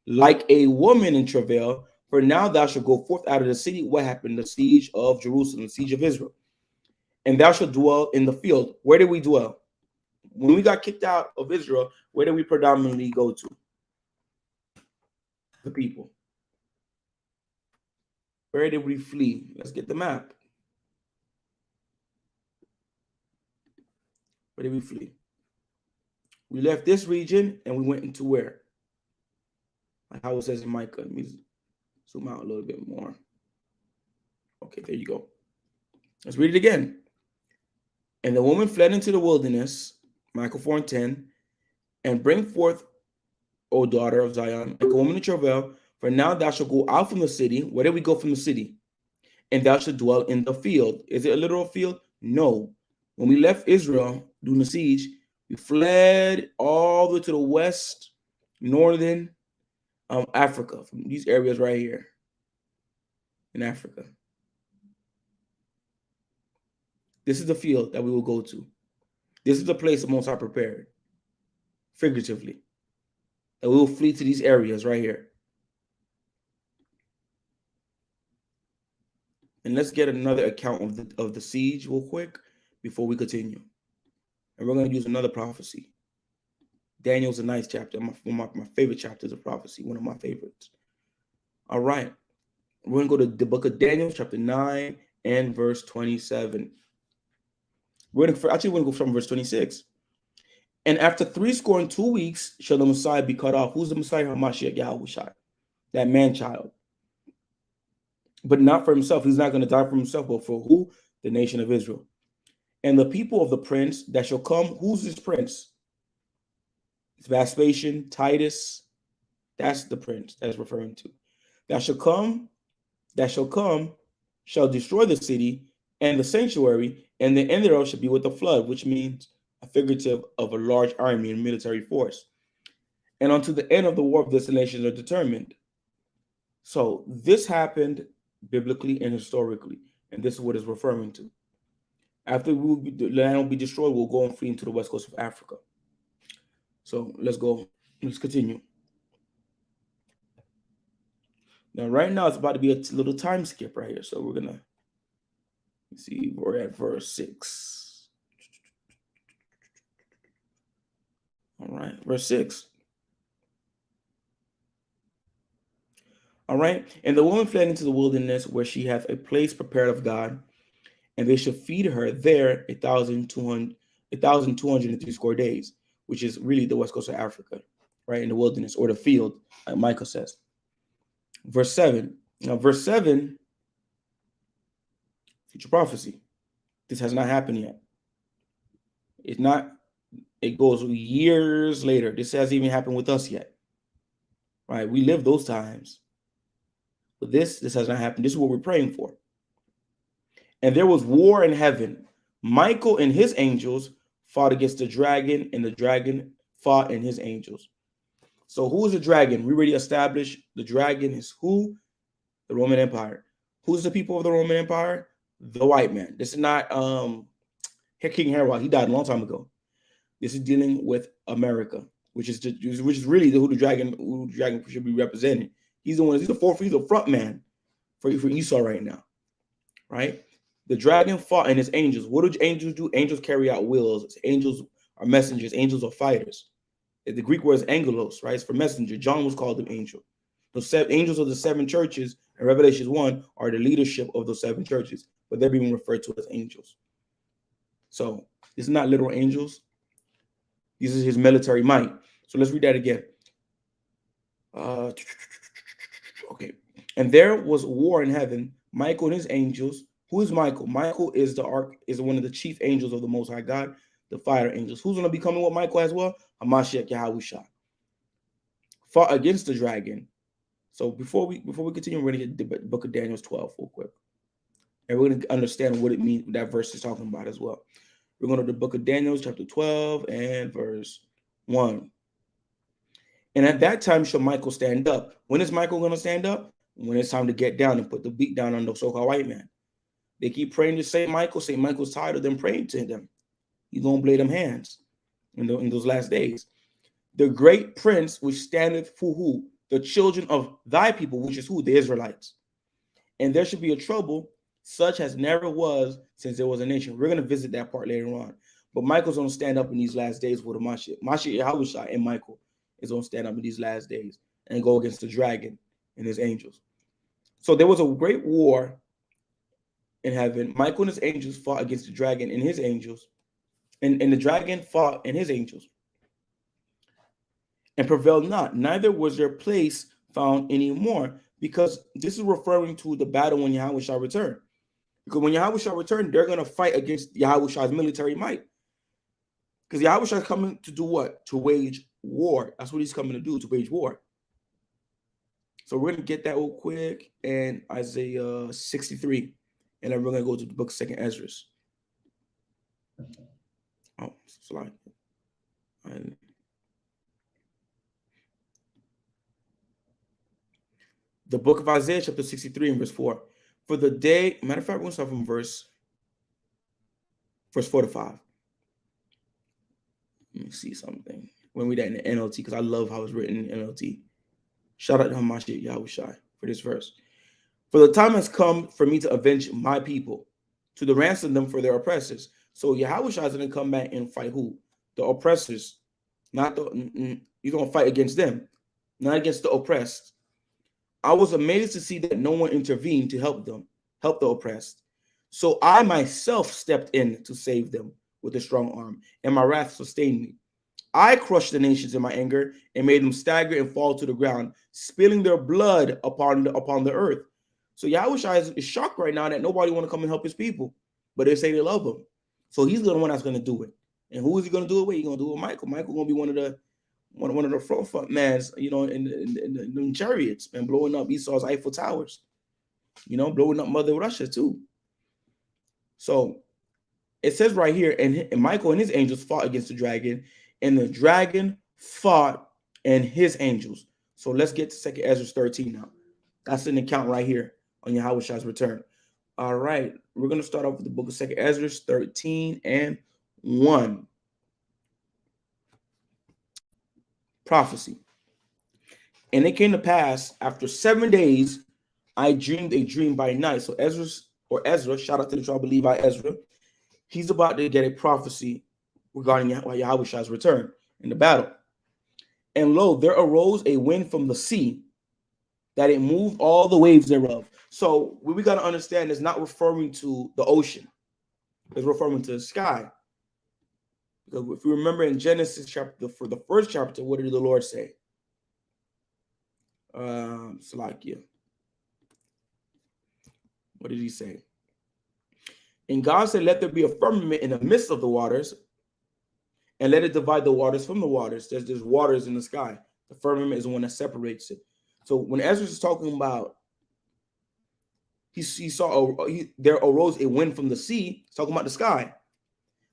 S1: Like a woman in travail, for now thou shalt go forth out of the city. What happened? The siege of Jerusalem, the siege of Israel. And thou shalt dwell in the field. Where did we dwell? When we got kicked out of Israel, where did we predominantly go to? The people. Where did we flee? Let's get the map. Where did we flee? We left this region and we went into where? Like how it says in Micah. Let me zoom out a little bit more. Okay, there you go. Let's read it again. And the woman fled into the wilderness, Micah 4:10, and bring forth, O daughter of Zion, like a woman in travail, for now thou shalt go out from the city. Where did we go from the city? And thou shalt dwell in the field. Is it a literal field? No. When we left Israel during the siege, we fled all the way to the west, northern Africa, from these areas right here in Africa. This is the field that we will go to. This is the place the Most High prepared, figuratively, that we will flee to these areas right here. And let's get another account of the siege real quick before we continue. And we're going to use another prophecy. Daniel's a nice chapter. One of my favorite chapters of prophecy. One of my favorites. All right. We're going to go to the book of Daniel, chapter 9 and verse 27. We're going to go from verse 26. And after 62 weeks shall the Messiah be cut off. Who's the Messiah? Hamashiach, Yahushua, that man-child. But not for himself. He's not going to die for himself, but for who? The nation of Israel. And the people of the prince that shall come. Who's this prince? It's Vespasian, Titus. That's the prince that's referring to. That shall come, shall destroy the city and the sanctuary, and the end thereof shall be with the flood, which means a figurative of a large army and military force. and until the end of the war of destinations are determined. So this happened biblically and historically, and this is what it's referring to. After the land will be destroyed, we'll go and flee into the west coast of Africa. So let's go. Let's continue. Now, right now, it's about to be a little time skip right here. So we're going to see, we're at verse 6. All right, verse 6. All right. And the woman fled into the wilderness where she hath a place prepared of God, and they shall feed her there 1,203 score days, which is really the west coast of Africa, right? In the wilderness or the field, like Michael says. Verse 7. Now, verse 7, future prophecy. This has not happened yet. It's not, it goes years later. This hasn't even happened with us yet. Right? We live those times. But this has not happened. This is what we're praying for. And there was war in heaven. Michael and his angels fought against the dragon, and the dragon fought and his angels. So who is the dragon? We already established the dragon is who? The Roman Empire. Who's the people of the Roman Empire? The white man. This is not King Herod. He died a long time ago. This is dealing with America, which is really who the dragon should be representing. He's the one. He's the front man for Esau right now, right? The dragon fought and his angels. What do angels do? Angels carry out wills. Angels are messengers. Angels are fighters. The Greek word is angelos, right? It's for messenger. John was called an angel. The angels of the 7 churches in Revelation 1 are the leadership of those 7 churches, but they're being referred to as angels. So this is not literal angels. This is his military might. So let's read that again. Okay. And there was war in heaven. Michael and his angels. Who is Michael? Michael is one of the chief angels of the Most High God, the fire angels. Who's going to be coming with Michael as well? Hamashiach Yahushua. Fought against the dragon. So before we continue, we're going to get the book of Daniel 12 real quick. And we're going to understand what it means, what that verse is talking about as well. We're going to the book of Daniel, chapter 12 and verse 1. And at that time shall Michael stand up. When is Michael going to stand up? When it's time to get down and put the beat down on the so-called white man. They keep praying to St. Michael. St. Michael's tired of them praying to them. He's going to blade them hands in those last days. The great prince which standeth for who? The children of thy people, which is who? The Israelites. And there should be a trouble such as never was since there was a nation. We're going to visit that part later on. But Michael's going to stand up in these last days with a Mashiach. Mashiach Yahushua and Michael is going to stand up in these last days and go against the dragon and his angels. So there was a great war in heaven. Michael and his angels fought against the dragon and his angels. And the dragon fought and his angels. And prevailed not. Neither was their place found anymore. Because this is referring to the battle when Yahweh shall return. Because when Yahweh shall return, they're going to fight against Yahweh's military might. Because Yahweh is coming to do what? To wage war. That's what he's coming to do, to wage war. So we're going to get that real quick. And Isaiah 63. And then we're going to go to the book of 2nd Ezra. Oh, slide. The book of Isaiah, chapter 63 and verse 4. For the day, matter of fact, we're going to start from verse 4 to 5. Let me see something. When we read that in the NLT, because I love how it's written in NLT. Shout out to Hamashiach Yahushai for this verse. For the time has come for me to avenge my people, to ransom them for their oppressors. So Yahushua is going to come back and fight who? The oppressors. He's going to fight against them, not against the oppressed. I was amazed to see that no one intervened to help the oppressed. So I myself stepped in to save them with a strong arm, and my wrath sustained me. I crushed the nations in my anger and made them stagger and fall to the ground, spilling their blood upon the earth. So Yahushua is shocked right now that nobody want to come and help his people, but they say they love him. So he's the one that's going to do it. And who is he going to do it with? He's going to do it with Michael. Michael going to be one of the front mans, in the chariots, man, blowing up Esau's Eiffel Towers, blowing up Mother Russia too. So it says right here, and Michael and his angels fought against the dragon, and the dragon fought and his angels. So let's get to 2 Ezra 13 now. That's an account right here on Yahweh's return. All right, we're going to start off with the book of 2 Ezra 13 and 1. Prophecy. And it came to pass after 7 days, I dreamed a dream by night. So Ezra, shout out to the tribe of Levi, Ezra. He's about to get a prophecy regarding Yahweh's return in the battle. And lo, there arose a wind from the sea, that it moved all the waves thereof. So what we got to understand is not referring to the ocean. It's referring to the sky. Because if you remember in Genesis chapter, for the first chapter, what did the Lord say? Salakia. What did he say? And God said, let there be a firmament in the midst of the waters, and let it divide the waters from the waters. There's waters in the sky. The firmament is the one that separates it. So when Ezra is talking about, there arose a wind from the sea, he's talking about the sky,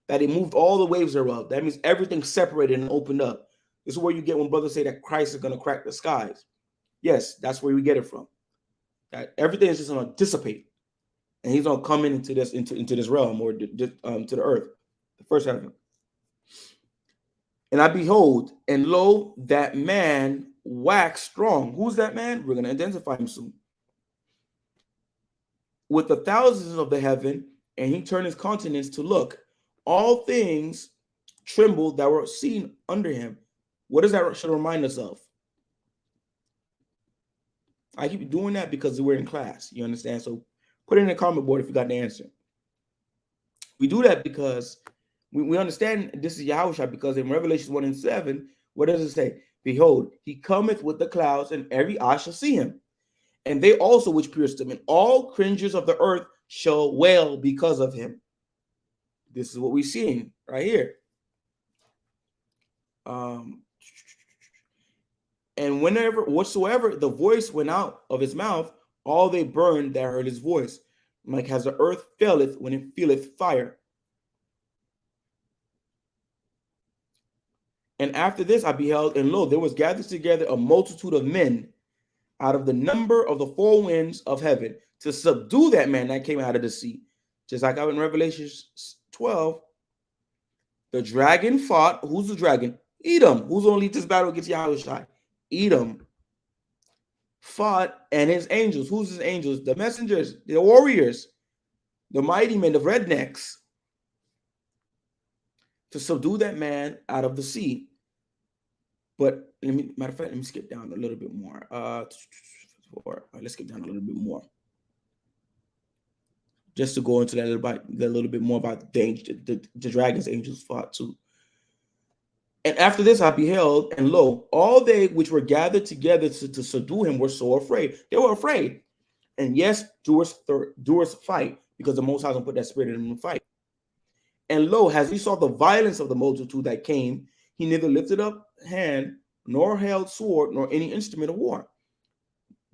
S1: that it moved all the waves thereof. That means everything separated and opened up. This is where you get when brothers say that Christ is going to crack the skies. Yes, that's where we get it from. That everything is just going to dissipate, and he's going to come into this realm, or to the earth, the first heaven. And I behold, and lo, that man waxed strong. Who's that man? We're going to identify him soon. With the thousands of the heaven, and he turned his countenance to look. All things trembled that were seen under him. What does that should remind us of? I keep doing that because we're in class. You understand? So put it in the comment board if you got the answer. We do that because we understand this is Yahushua, because in Revelation 1 and 7, what does it say? Behold, he cometh with the clouds, and every eye shall see him. And they also which pierced him, and all cringers of the earth shall wail because of him. This is what we're seeing right here. And whatsoever the voice went out of his mouth, all they burned that heard his voice, like as the earth faileth when it feeleth fire. And after this I beheld, and lo, there was gathered together a multitude of men out of the number of the four winds of heaven, to subdue that man that came out of the sea. Just like out in Revelation 12, the dragon fought. Who's the dragon? Edom. Who's going to lead this battle against Yahushua? Edom fought, and his angels. Who's his angels? The messengers, the warriors, the mighty men, the rednecks, to subdue that man out of the sea. But matter of fact, let me skip down a little bit more. Let's skip down a little bit more, just to go into that a little bit more about the dragon's angels fought too. And after this I beheld, and lo, all they which were gathered together to subdue him were so afraid. They were afraid. And yes, doers fight, because the Most High will put that spirit in them to fight. And lo, as he saw the violence of the multitude that came, he neither lifted up hand, nor held sword, nor any instrument of war.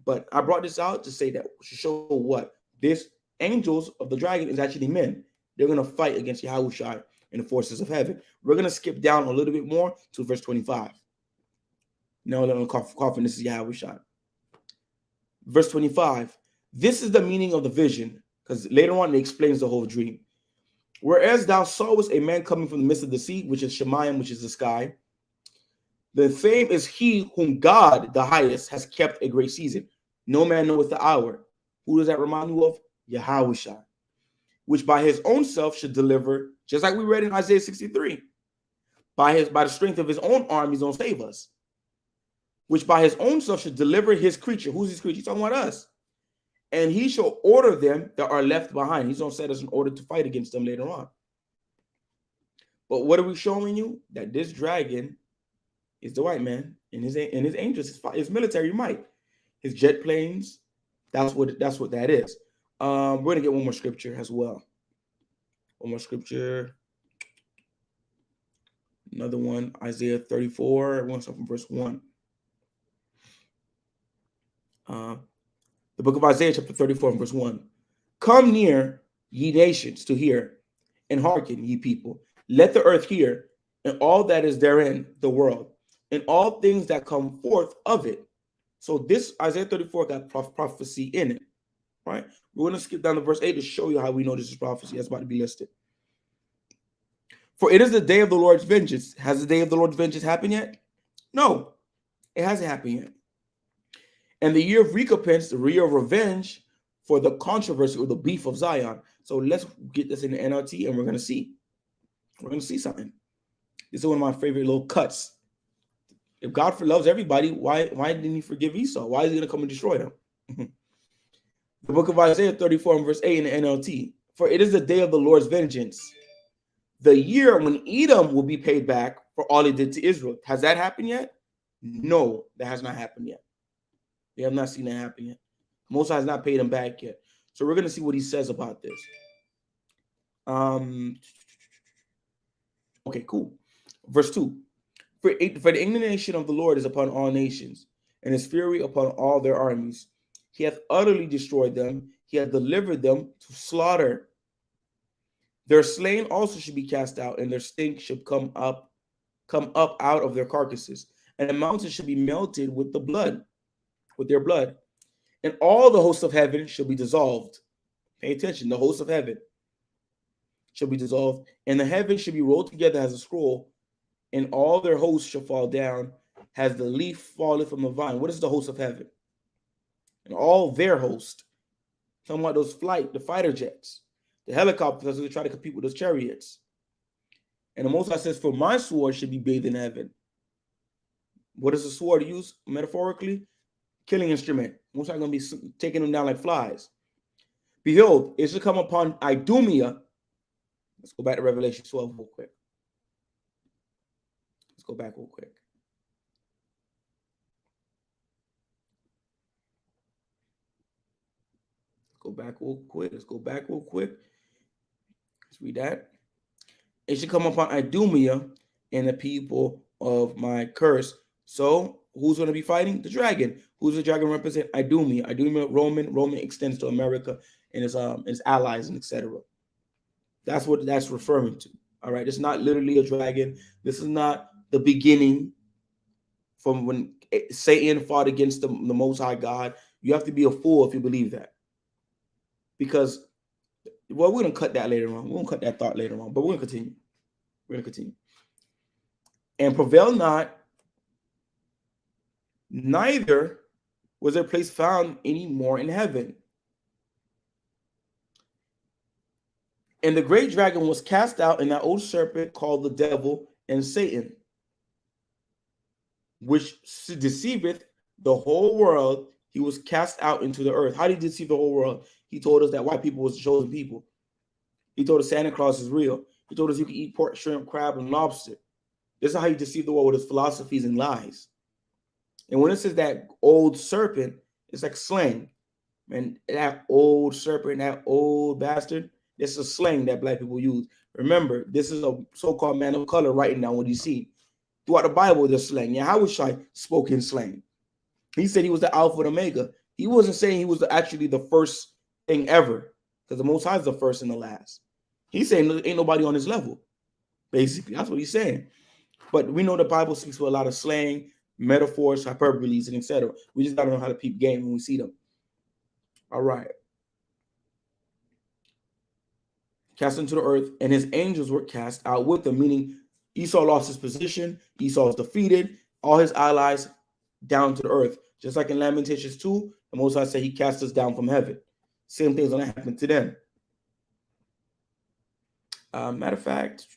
S1: But I brought this out to say that, to show what this angels of the dragon is actually men. They're going to fight against Yahushua and the forces of heaven. We're going to skip down a little bit more to verse 25. No, coughing, this is Yahushua. Verse 25. This is the meaning of the vision, because later on it explains the whole dream. Whereas thou sawest a man coming from the midst of the sea, which is Shemayim, which is the sky, the same is he whom God, the highest, has kept a great season. No man knoweth the hour. Who does that remind you of? Yahushua, which by his own self should deliver, just like we read in Isaiah 63. By the strength of his own arm, he's going to save us. Which by his own self should deliver his creature. Who's his creature? He's talking about us. And he shall order them that are left behind. He's going to set us in order to fight against them later on. But what are we showing you? That this dragon is the white man, and his angels, his military might, his jet planes. That's what that is. We're going to get one more scripture as well. One more scripture. Another one, Isaiah 34. One from verse 1. The book of Isaiah, chapter 34, verse 1. Come near, ye nations, to hear, and hearken, ye people. Let the earth hear, and all that is therein, the world. and all things that come forth of it. So this Isaiah 34 got prophecy in it, right? We're going to skip down to verse 8 to show you how we know this is prophecy. That's about to be listed. For it is the day of the Lord's vengeance. Has the day of the Lord's vengeance happened yet? No, it hasn't happened yet. And the year of recompense, the year of revenge for the controversy or the beef of Zion. So let's get this in the NLT and we're going to see. We're going to see something. This is one of my favorite little cuts. If God loves everybody, why didn't he forgive Esau? Why is he going to come and destroy them? The book of Isaiah 34 and verse 8 in the NLT. For it is the day of the Lord's vengeance, the year when Edom will be paid back for all he did to Israel. Has that happened yet? No, that has not happened yet. We have not seen that happen yet. Most High has not paid him back yet. So we're going to see what he says about this. Okay, cool. Verse 2. For the indignation of the Lord is upon all nations, and his fury upon all their armies. He hath utterly destroyed them. He hath delivered them to slaughter. Their slain also should be cast out, and their stink should come up out of their carcasses, and the mountains should be melted with the blood, with their blood. And all the hosts of heaven shall be dissolved. Pay attention, the hosts of heaven shall be dissolved, and the heavens shall be rolled together as a scroll, and all their hosts shall fall down as the leaf falleth from the vine. What is the host of heaven? And all their host. Talking about those the fighter jets, the helicopters that try to compete with those chariots. And the Most High says, for my sword should be bathed in heaven. What is the sword used metaphorically? Killing instrument. Most High going to be taking them down like flies. Behold, it shall come upon Idumea. Let's go back to Revelation 12 real quick. Let's go back real quick. Let's go back real quick. Let's read that. It should come upon Idumea and the people of my curse. So who's going to be fighting? The dragon. Who's the dragon represent? Idumea. Idumea, Roman extends to America and his allies and etc. That's what that's referring to. All right. It's not literally a dragon. This is not the beginning from when Satan fought against the Most High God. You have to be a fool if you believe that. Because, well, we're going to cut that later on. We're going to cut that thought later on, but we're going to continue. We're going to continue. And prevail not, neither was their place found any more in heaven. And the great dragon was cast out, and that old serpent called the devil and Satan, which deceiveth the whole world. He was cast out into the earth. How did he deceive the whole world? He told us that white people was the chosen people. He told us Santa Claus is real. He told us you can eat pork, shrimp, crab, and lobster. This is how he deceived the world with his philosophies and lies. And when it says that old serpent, it's like slang. And that old serpent, that old bastard, this is a slang that black people use. Remember, this is a so-called man of color writing down what he see. Throughout the Bible, there's slang. Yahushua spoke in slang. He said he was the Alpha and Omega. He wasn't saying he was actually the first thing ever, because the Most High is the first and the last. He's saying there ain't nobody on his level. Basically, that's what he's saying. But we know the Bible speaks with a lot of slang, metaphors, hyperboles, and etc. We just gotta know how to peep game when we see them. All right. Cast into the earth, and his angels were cast out with them, meaning Esau lost his position. Esau was defeated. All his allies down to the earth. Just like in Lamentations 2, the Most High said he cast us down from heaven. Same thing's going to happen to them. Matter of fact,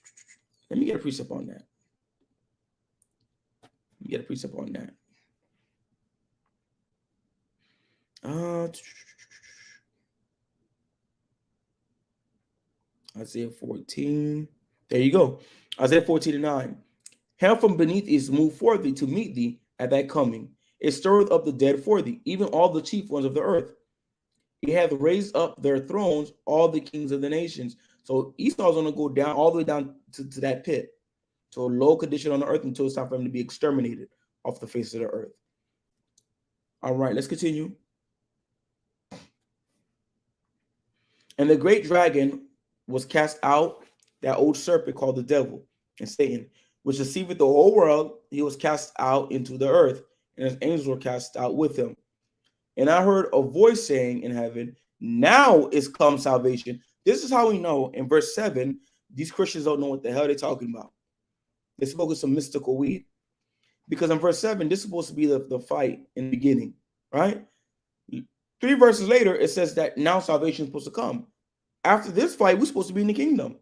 S1: let me get a precept on that. Isaiah 14. There you go. Isaiah 14:9. Hell from beneath is moved for thee to meet thee at thy coming. It stirreth up the dead for thee, even all the chief ones of the earth. He hath raised up their thrones, all the kings of the nations. So Esau's going to go down all the way down to that pit, to a low condition on the earth until it's time for him to be exterminated off the face of the earth. All right, let's continue. And the great dragon was cast out, that old serpent called the devil and Satan, which deceiveth the whole world, he was cast out into the earth, and his angels were cast out with him. And I heard a voice saying in heaven, now is come salvation. This is how we know in verse 7, these Christians don't know what the hell they're talking about. They're smoking some mystical weed. Because in verse 7, this is supposed to be the fight in the beginning, right? 3 verses later, it says that now salvation is supposed to come. After this fight, we're supposed to be in the kingdom.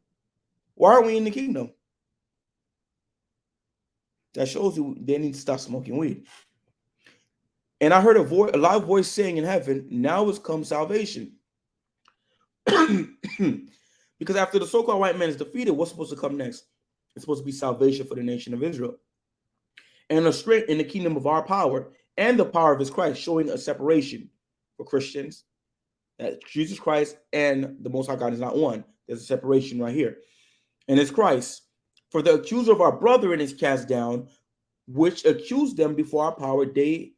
S1: Why aren't we in the kingdom? That shows you they need to stop smoking weed. And I heard a loud voice saying in heaven, now is come salvation. Because after the so-called white man is defeated, what's supposed to come next? It's supposed to be salvation for the nation of Israel. And a strength in the kingdom of our power and the power of his Christ, showing a separation for Christians. That Jesus Christ and the Most High God is not one. There's a separation right here. And it's Christ. For the accuser of our brethren is cast down, which accused them before our power day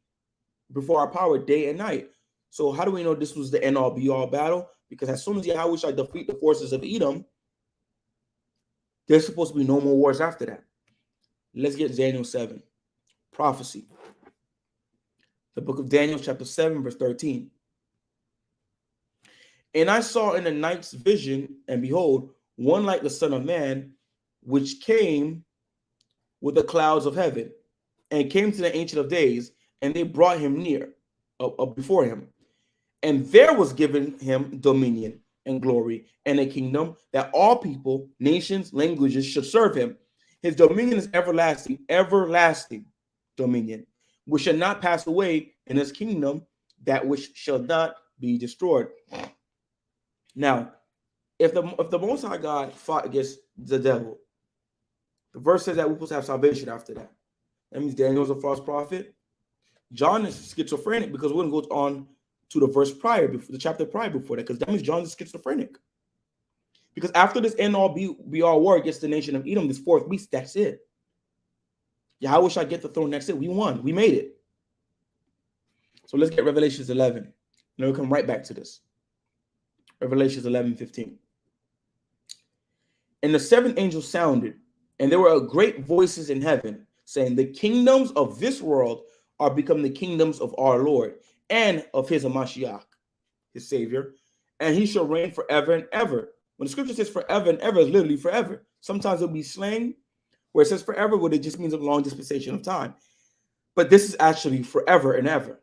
S1: and night. So how do we know this was the end all be all battle? Because as soon as Yahushua defeat the forces of Edom, there's supposed to be no more wars after that. Let's get Daniel 7. Prophecy. The book of Daniel, chapter 7, verse 13. And I saw in the night's vision, and behold, one like the Son of Man, which came with the clouds of heaven, and came to the Ancient of Days, and they brought him near, before him. And there was given him dominion and glory and a kingdom that all people, nations, languages should serve him. His dominion is everlasting, everlasting dominion, which shall not pass away, in his kingdom that which shall not be destroyed. Now, if the Most High God fought against the devil, the verse says that we're supposed to have salvation after that. That means Daniel's a false prophet. John is schizophrenic, because we're going to go on to the verse prior, before the chapter prior before that, because that means John is schizophrenic. Because after this end all be all war against the nation of Edom, this fourth beast, that's it. Yahushua get the throne, that's it. We won. We made it. So let's get Revelations 11. And then we'll come right back to this. Revelations 11:15. And the seventh angel sounded, and there were great voices in heaven, saying, the kingdoms of this world are become the kingdoms of our Lord and of his Mashiach, his Savior, and he shall reign forever and ever. When the scripture says forever and ever, it's literally forever. Sometimes it'll be slang where it says forever, but it just means a long dispensation of time. But this is actually forever and ever.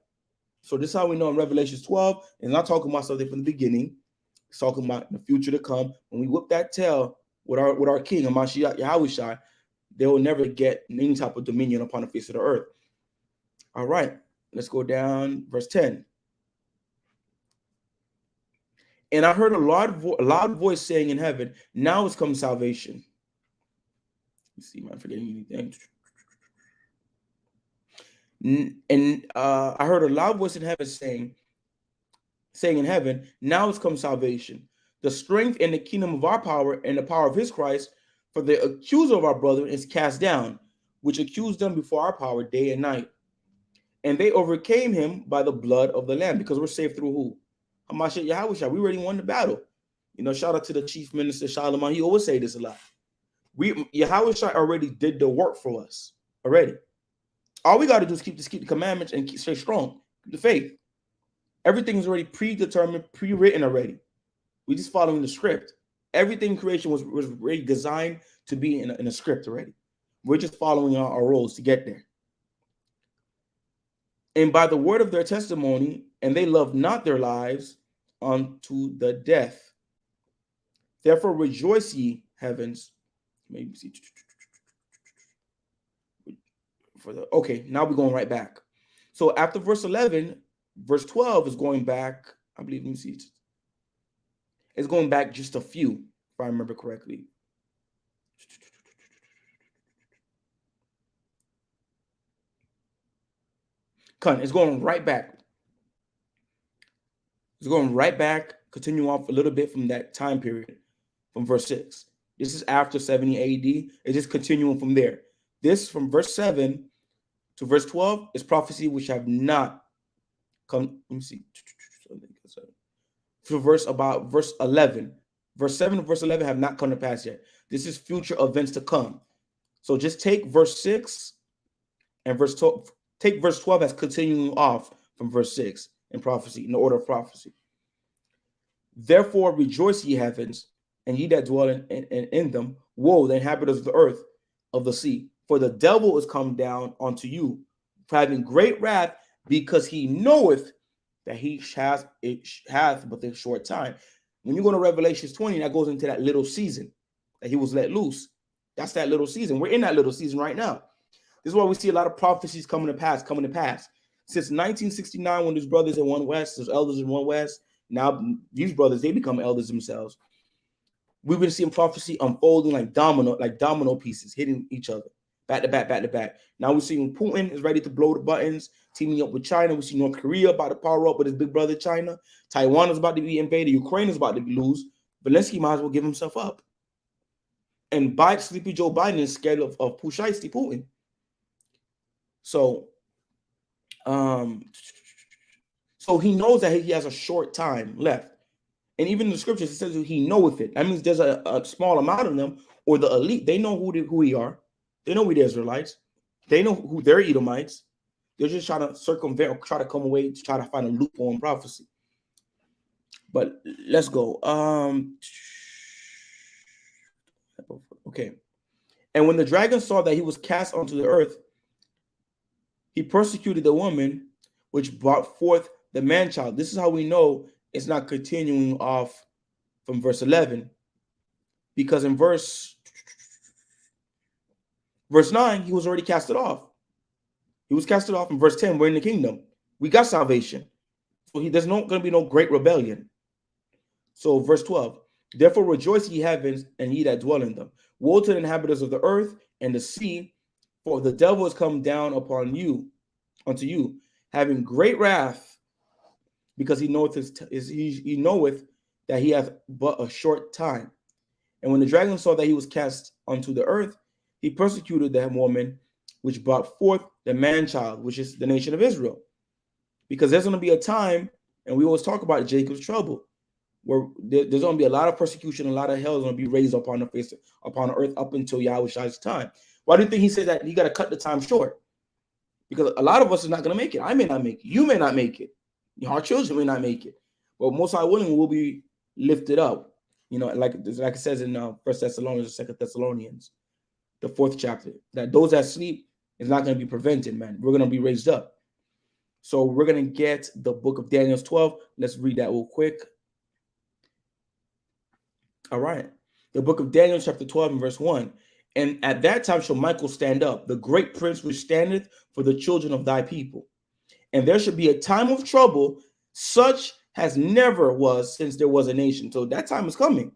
S1: So this is how we know in Revelation 12, it's not talking about something from the beginning. It's talking about the future to come. When we whip that tail with our king, Mashiach Yahushua, they will never get any type of dominion upon the face of the earth. All right, let's go down, verse 10. And I heard a loud voice saying in heaven, now is come salvation. Let's see, am I forgetting anything? And I heard a loud voice in heaven saying in heaven, now is come salvation, the strength and the kingdom of our power and the power of his Christ, for the accuser of our brethren is cast down, which accused them before our power day and night. And they overcame him by the blood of the Lamb, because we're saved through who? Hamashiach Yahushua. We already won the battle. You know, shout out to the chief minister, Solomon. He always say this a lot. Yahushua already did the work for us already. All we got to do is keep the commandments and stay strong. Keep the faith. Everything is already predetermined, pre-written already. We're just following the script. Everything in creation was already designed to be in a script already. We're just following our roles to get there. And by the word of their testimony, and they loved not their lives unto the death. Therefore rejoice ye, heavens. Maybe see. Okay, now we're going right back. So after verse 11, verse 12 is going back, I believe, let me see. It's going back just a few, if I remember correctly. It's going right back. It's going right back, continue off a little bit from that time period, from verse 6. This is after 70 AD. It's just continuing from there. This, from verse 7 to verse 12, is prophecy which have not come. Let me see. For verse 11. Verse 7 to verse 11 have not come to pass yet. This is future events to come. So just take verse 6 and verse 12. Take verse 12 as continuing off from verse 6 in prophecy, in the order of prophecy. Therefore rejoice, ye heavens, and ye that dwell in them. Woe, the inhabitants of the earth, of the sea. For the devil is come down unto you, having great wrath, because he knoweth that he hath but a short time. When you go to Revelation 20, that goes into that little season that he was let loose. That's that little season. We're in that little season right now. This is why we see a lot of prophecies coming to pass. Since 1969, when there's brothers in One West, there's elders in One West. Now these brothers, they become elders themselves. We've been seeing prophecy unfolding like domino pieces, hitting each other, back to back, back to back. Now we're seeing Putin is ready to blow the buttons, teaming up with China. We see North Korea about to power up with his big brother China. Taiwan is about to be invaded. Ukraine is about to lose. Zelensky might as well give himself up. And Sleepy Joe Biden is scared of Pusheisty Putin. So he knows that he has a short time left. And even in the scriptures, it says he knoweth it. That means there's a small amount of them, or the elite. They know who we are. They know we the Israelites. They know who they're Edomites. They're just trying to circumvent or try to come away to try to find a loophole in prophecy. But let's go. Okay. And when the dragon saw that he was cast onto the earth, he persecuted the woman which brought forth the man-child. This is how we know it's not continuing off from verse 11. Because in verse 9, he was already casted off. He was casted off in verse 10. We're in the kingdom. We got salvation. So there's not going to be no great rebellion. So verse 12. Therefore rejoice, ye heavens, and ye that dwell in them. Woe to the inhabitants of the earth and the sea, for the devil is come down unto you, having great wrath, because he knoweth that he hath but a short time. And when the dragon saw that he was cast unto the earth, he persecuted that woman which brought forth the man-child, which is the nation of Israel. Because there's going to be a time, and we always talk about Jacob's trouble, where there's going to be a lot of persecution, a lot of hell is going to be raised upon the earth up until Yahweh's time. Why do you think he says that he got to cut the time short? Because a lot of us is not going to make it. I may not make it. You may not make it. Our children may not make it. But most high willing will be lifted up. You know, like it says in 1 Thessalonians or 2 Thessalonians, the 4th chapter, that those that sleep is not going to be prevented, man. We're going to be raised up. So we're going to get the book of Daniel 12. Let's read that real quick. All right. The book of Daniel chapter 12 and verse 1. And at that time shall Michael stand up, the great prince which standeth for the children of thy people. And there should be a time of trouble, such as never was since there was a nation. So that time is coming.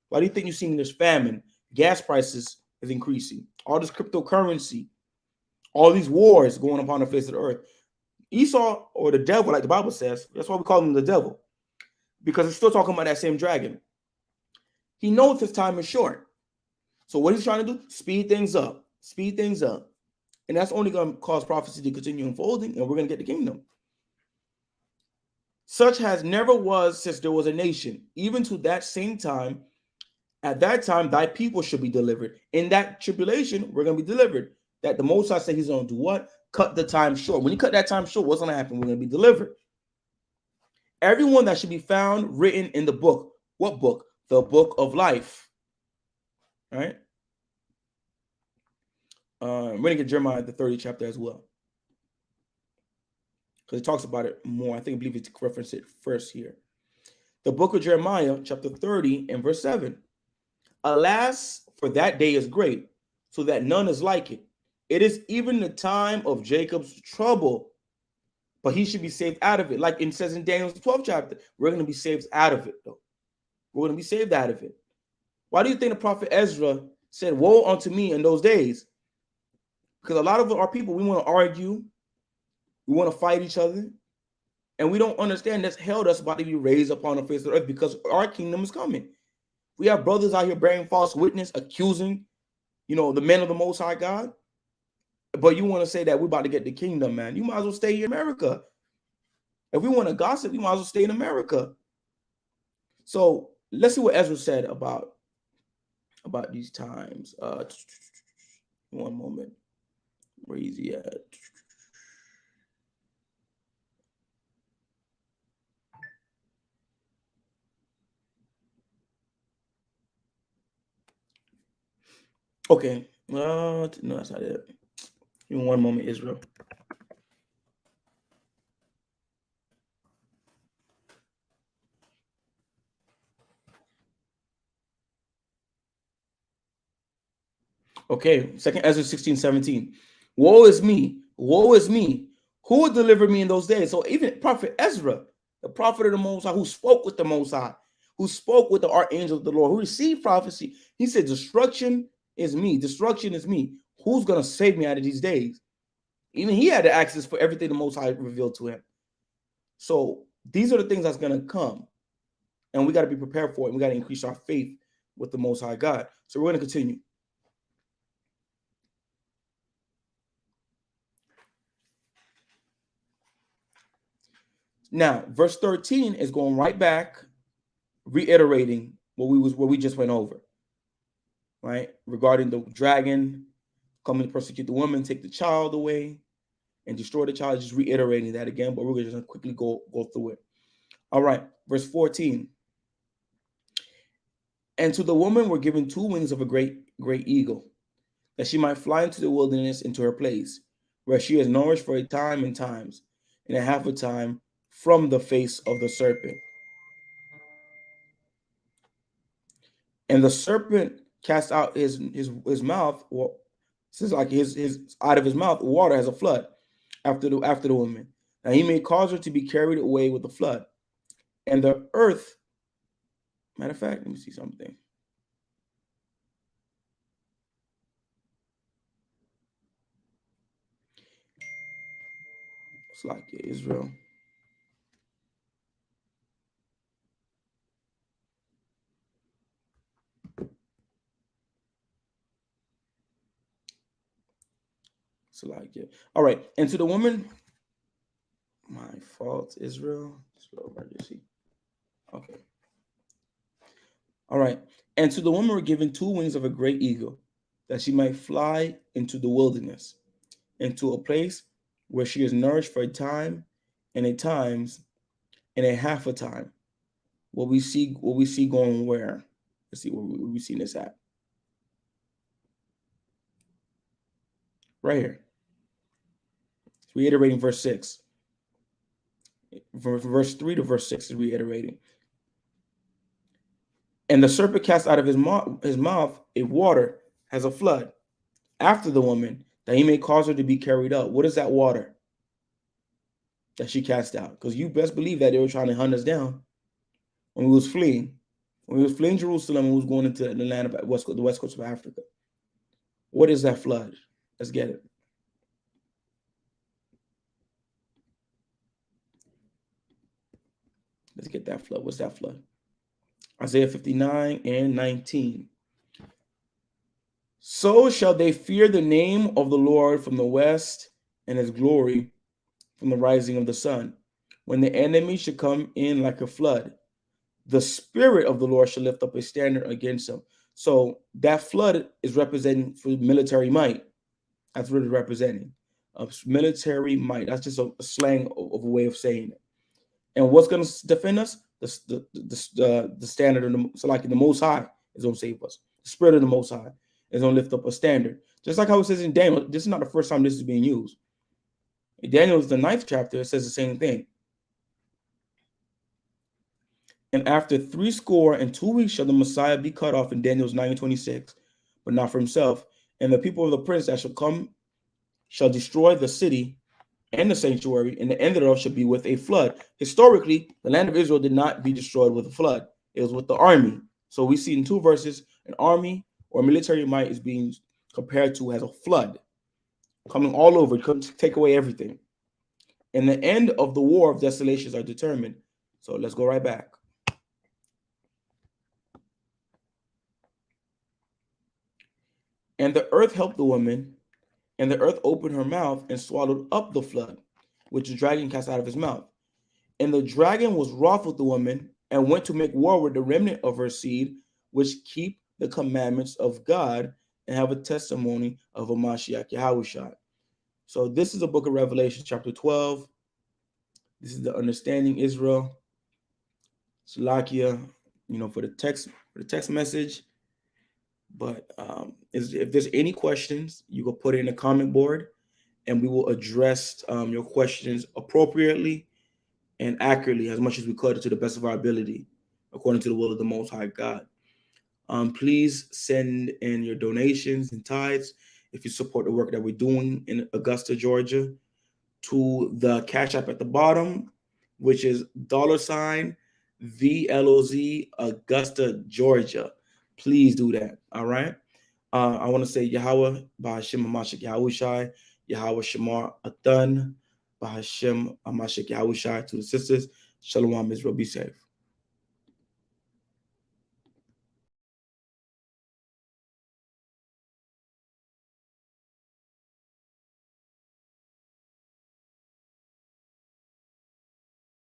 S1: Why do you think you're seeing this famine? Gas prices is increasing. All this cryptocurrency, all these wars going upon the face of the earth. Esau, or the devil, like the Bible says, that's why we call him the devil, because it's still talking about that same dragon. He knows his time is short. So what he's trying to do, speed things up. And that's only going to cause prophecy to continue unfolding, and we're going to get the kingdom. Such has never was since there was a nation, even to that same time. At that time, thy people should be delivered. In that tribulation, we're going to be delivered. That the Most High said he's going to do what? Cut the time short. When you cut that time short, what's going to happen? We're going to be delivered. Everyone that should be found written in the book. What book? The book of life. All right. We're going to get Jeremiah, the 30th chapter as well, because it talks about it more. I believe it's referenced it first here. The book of Jeremiah, chapter 30 and verse 7. Alas, for that day is great, so that none is like it. It is even the time of Jacob's trouble, but he should be saved out of it. Like it says in Daniel's 12th chapter, we're going to be saved out of it, though. We're going to be saved out of it. Why do you think the prophet Ezra said, woe unto me in those days? Because a lot of our people, we want to argue. We want to fight each other. And we don't understand that hell that's about to be raised upon the face of the earth, because our kingdom is coming. We have brothers out here bearing false witness, accusing, the men of the Most High God. But you want to say that we're about to get the kingdom, man. You might as well stay here in America. If we want to gossip, we might as well stay in America. So let's see what Ezra said about these times. One moment. Where is he at? Okay. No, that's not it. Give me one moment, Israel. Okay, second Ezra 16:17. Woe is me, woe is me. Who will deliver me in those days? So even Prophet Ezra, the prophet of the Most High, who spoke with the Most High, who spoke with the archangel of the Lord, who received prophecy, he said, destruction is me, destruction is me. Who's going to save me out of these days? Even he had the access for everything the Most High revealed to him. So these are the things that's going to come. And we got to be prepared for it. We got to increase our faith with the Most High God. So we're going to continue. Now, verse 13 is going right back, reiterating what we just went over, right? Regarding the dragon coming to persecute the woman, take the child away, and destroy the child. Just reiterating that again, but we're just going to quickly go through it. All right, verse 14. And to the woman were given 2 wings of a great eagle, that she might fly into the wilderness, into her place, where she is nourished for a time and times, and a half a time from the face of the serpent. And the serpent cast out his mouth, or since like his out of his mouth water as a flood after the woman. Now he may cause her to be carried away with the flood. And the earth, matter of fact, let me see something. It's like Israel. So like it. All right. And to the woman, my fault, Israel. Okay. All right. And to the woman were given 2 wings of a great eagle, that she might fly into the wilderness, into a place where she is nourished for a time and a times and a half a time. What we see going where? Let's see where we see this at. Right here. It's reiterating verse 6. From verse 3 to verse 6 is reiterating. And the serpent cast out of his mouth a water as a flood after the woman, that he may cause her to be carried up. What is that water that she cast out? Because you best believe that they were trying to hunt us down when we was fleeing. When we was fleeing Jerusalem and we was going into the land of the west coast of Africa. What is that flood? Let's get it. Let's get that flood. What's that flood? Isaiah 59:19. So shall they fear the name of the Lord from the west, and his glory from the rising of the sun. When the enemy should come in like a flood, the Spirit of the Lord shall lift up a standard against them. So that flood is representing for military might. That's what it's representing. Military might. That's just a slang of a way of saying it. And what's going to defend us? The standard of the Most High is going to save us. The Spirit of the Most High is going to lift up a standard. Just like how it says in Daniel, this is not the first time this is being used. In Daniel is the 9th chapter. It says the same thing. And after 62 weeks shall the Messiah be cut off in Daniel's 9:26, but not for himself. And the people of the prince that shall come shall destroy the city and the sanctuary, and the end thereof shall be with a flood. Historically, the land of Israel did not be destroyed with a flood. It was with the army. So we see in 2 verses, an army or military might is being compared to as a flood, coming all over, come to take away everything. And the end of the war of desolations are determined. So let's go right back. And the earth helped the woman, and the earth opened her mouth and swallowed up the flood, which the dragon cast out of his mouth. And the dragon was wroth with the woman, and went to make war with the remnant of her seed, which keep the commandments of God and have a testimony of a Mashiach Yahushua. So this is the book of Revelation, chapter 12. This is the understanding Israel. Salakia, for the text message. But if there's any questions, you can put it in the comment board, and we will address your questions appropriately and accurately as much as we could to the best of our ability, according to the will of the Most High God. Please send in your donations and tithes if you support the work that we're doing in Augusta, Georgia, to the Cash App at the bottom, which is $VLOZ Augusta, Georgia. Please do that. All right. I want to say Yahweh Bahashim Amashik Yahushai, Yahweh Shamar Athan, Bahashim Amashik Yahushai to the sisters. Shalom Israel. Be safe.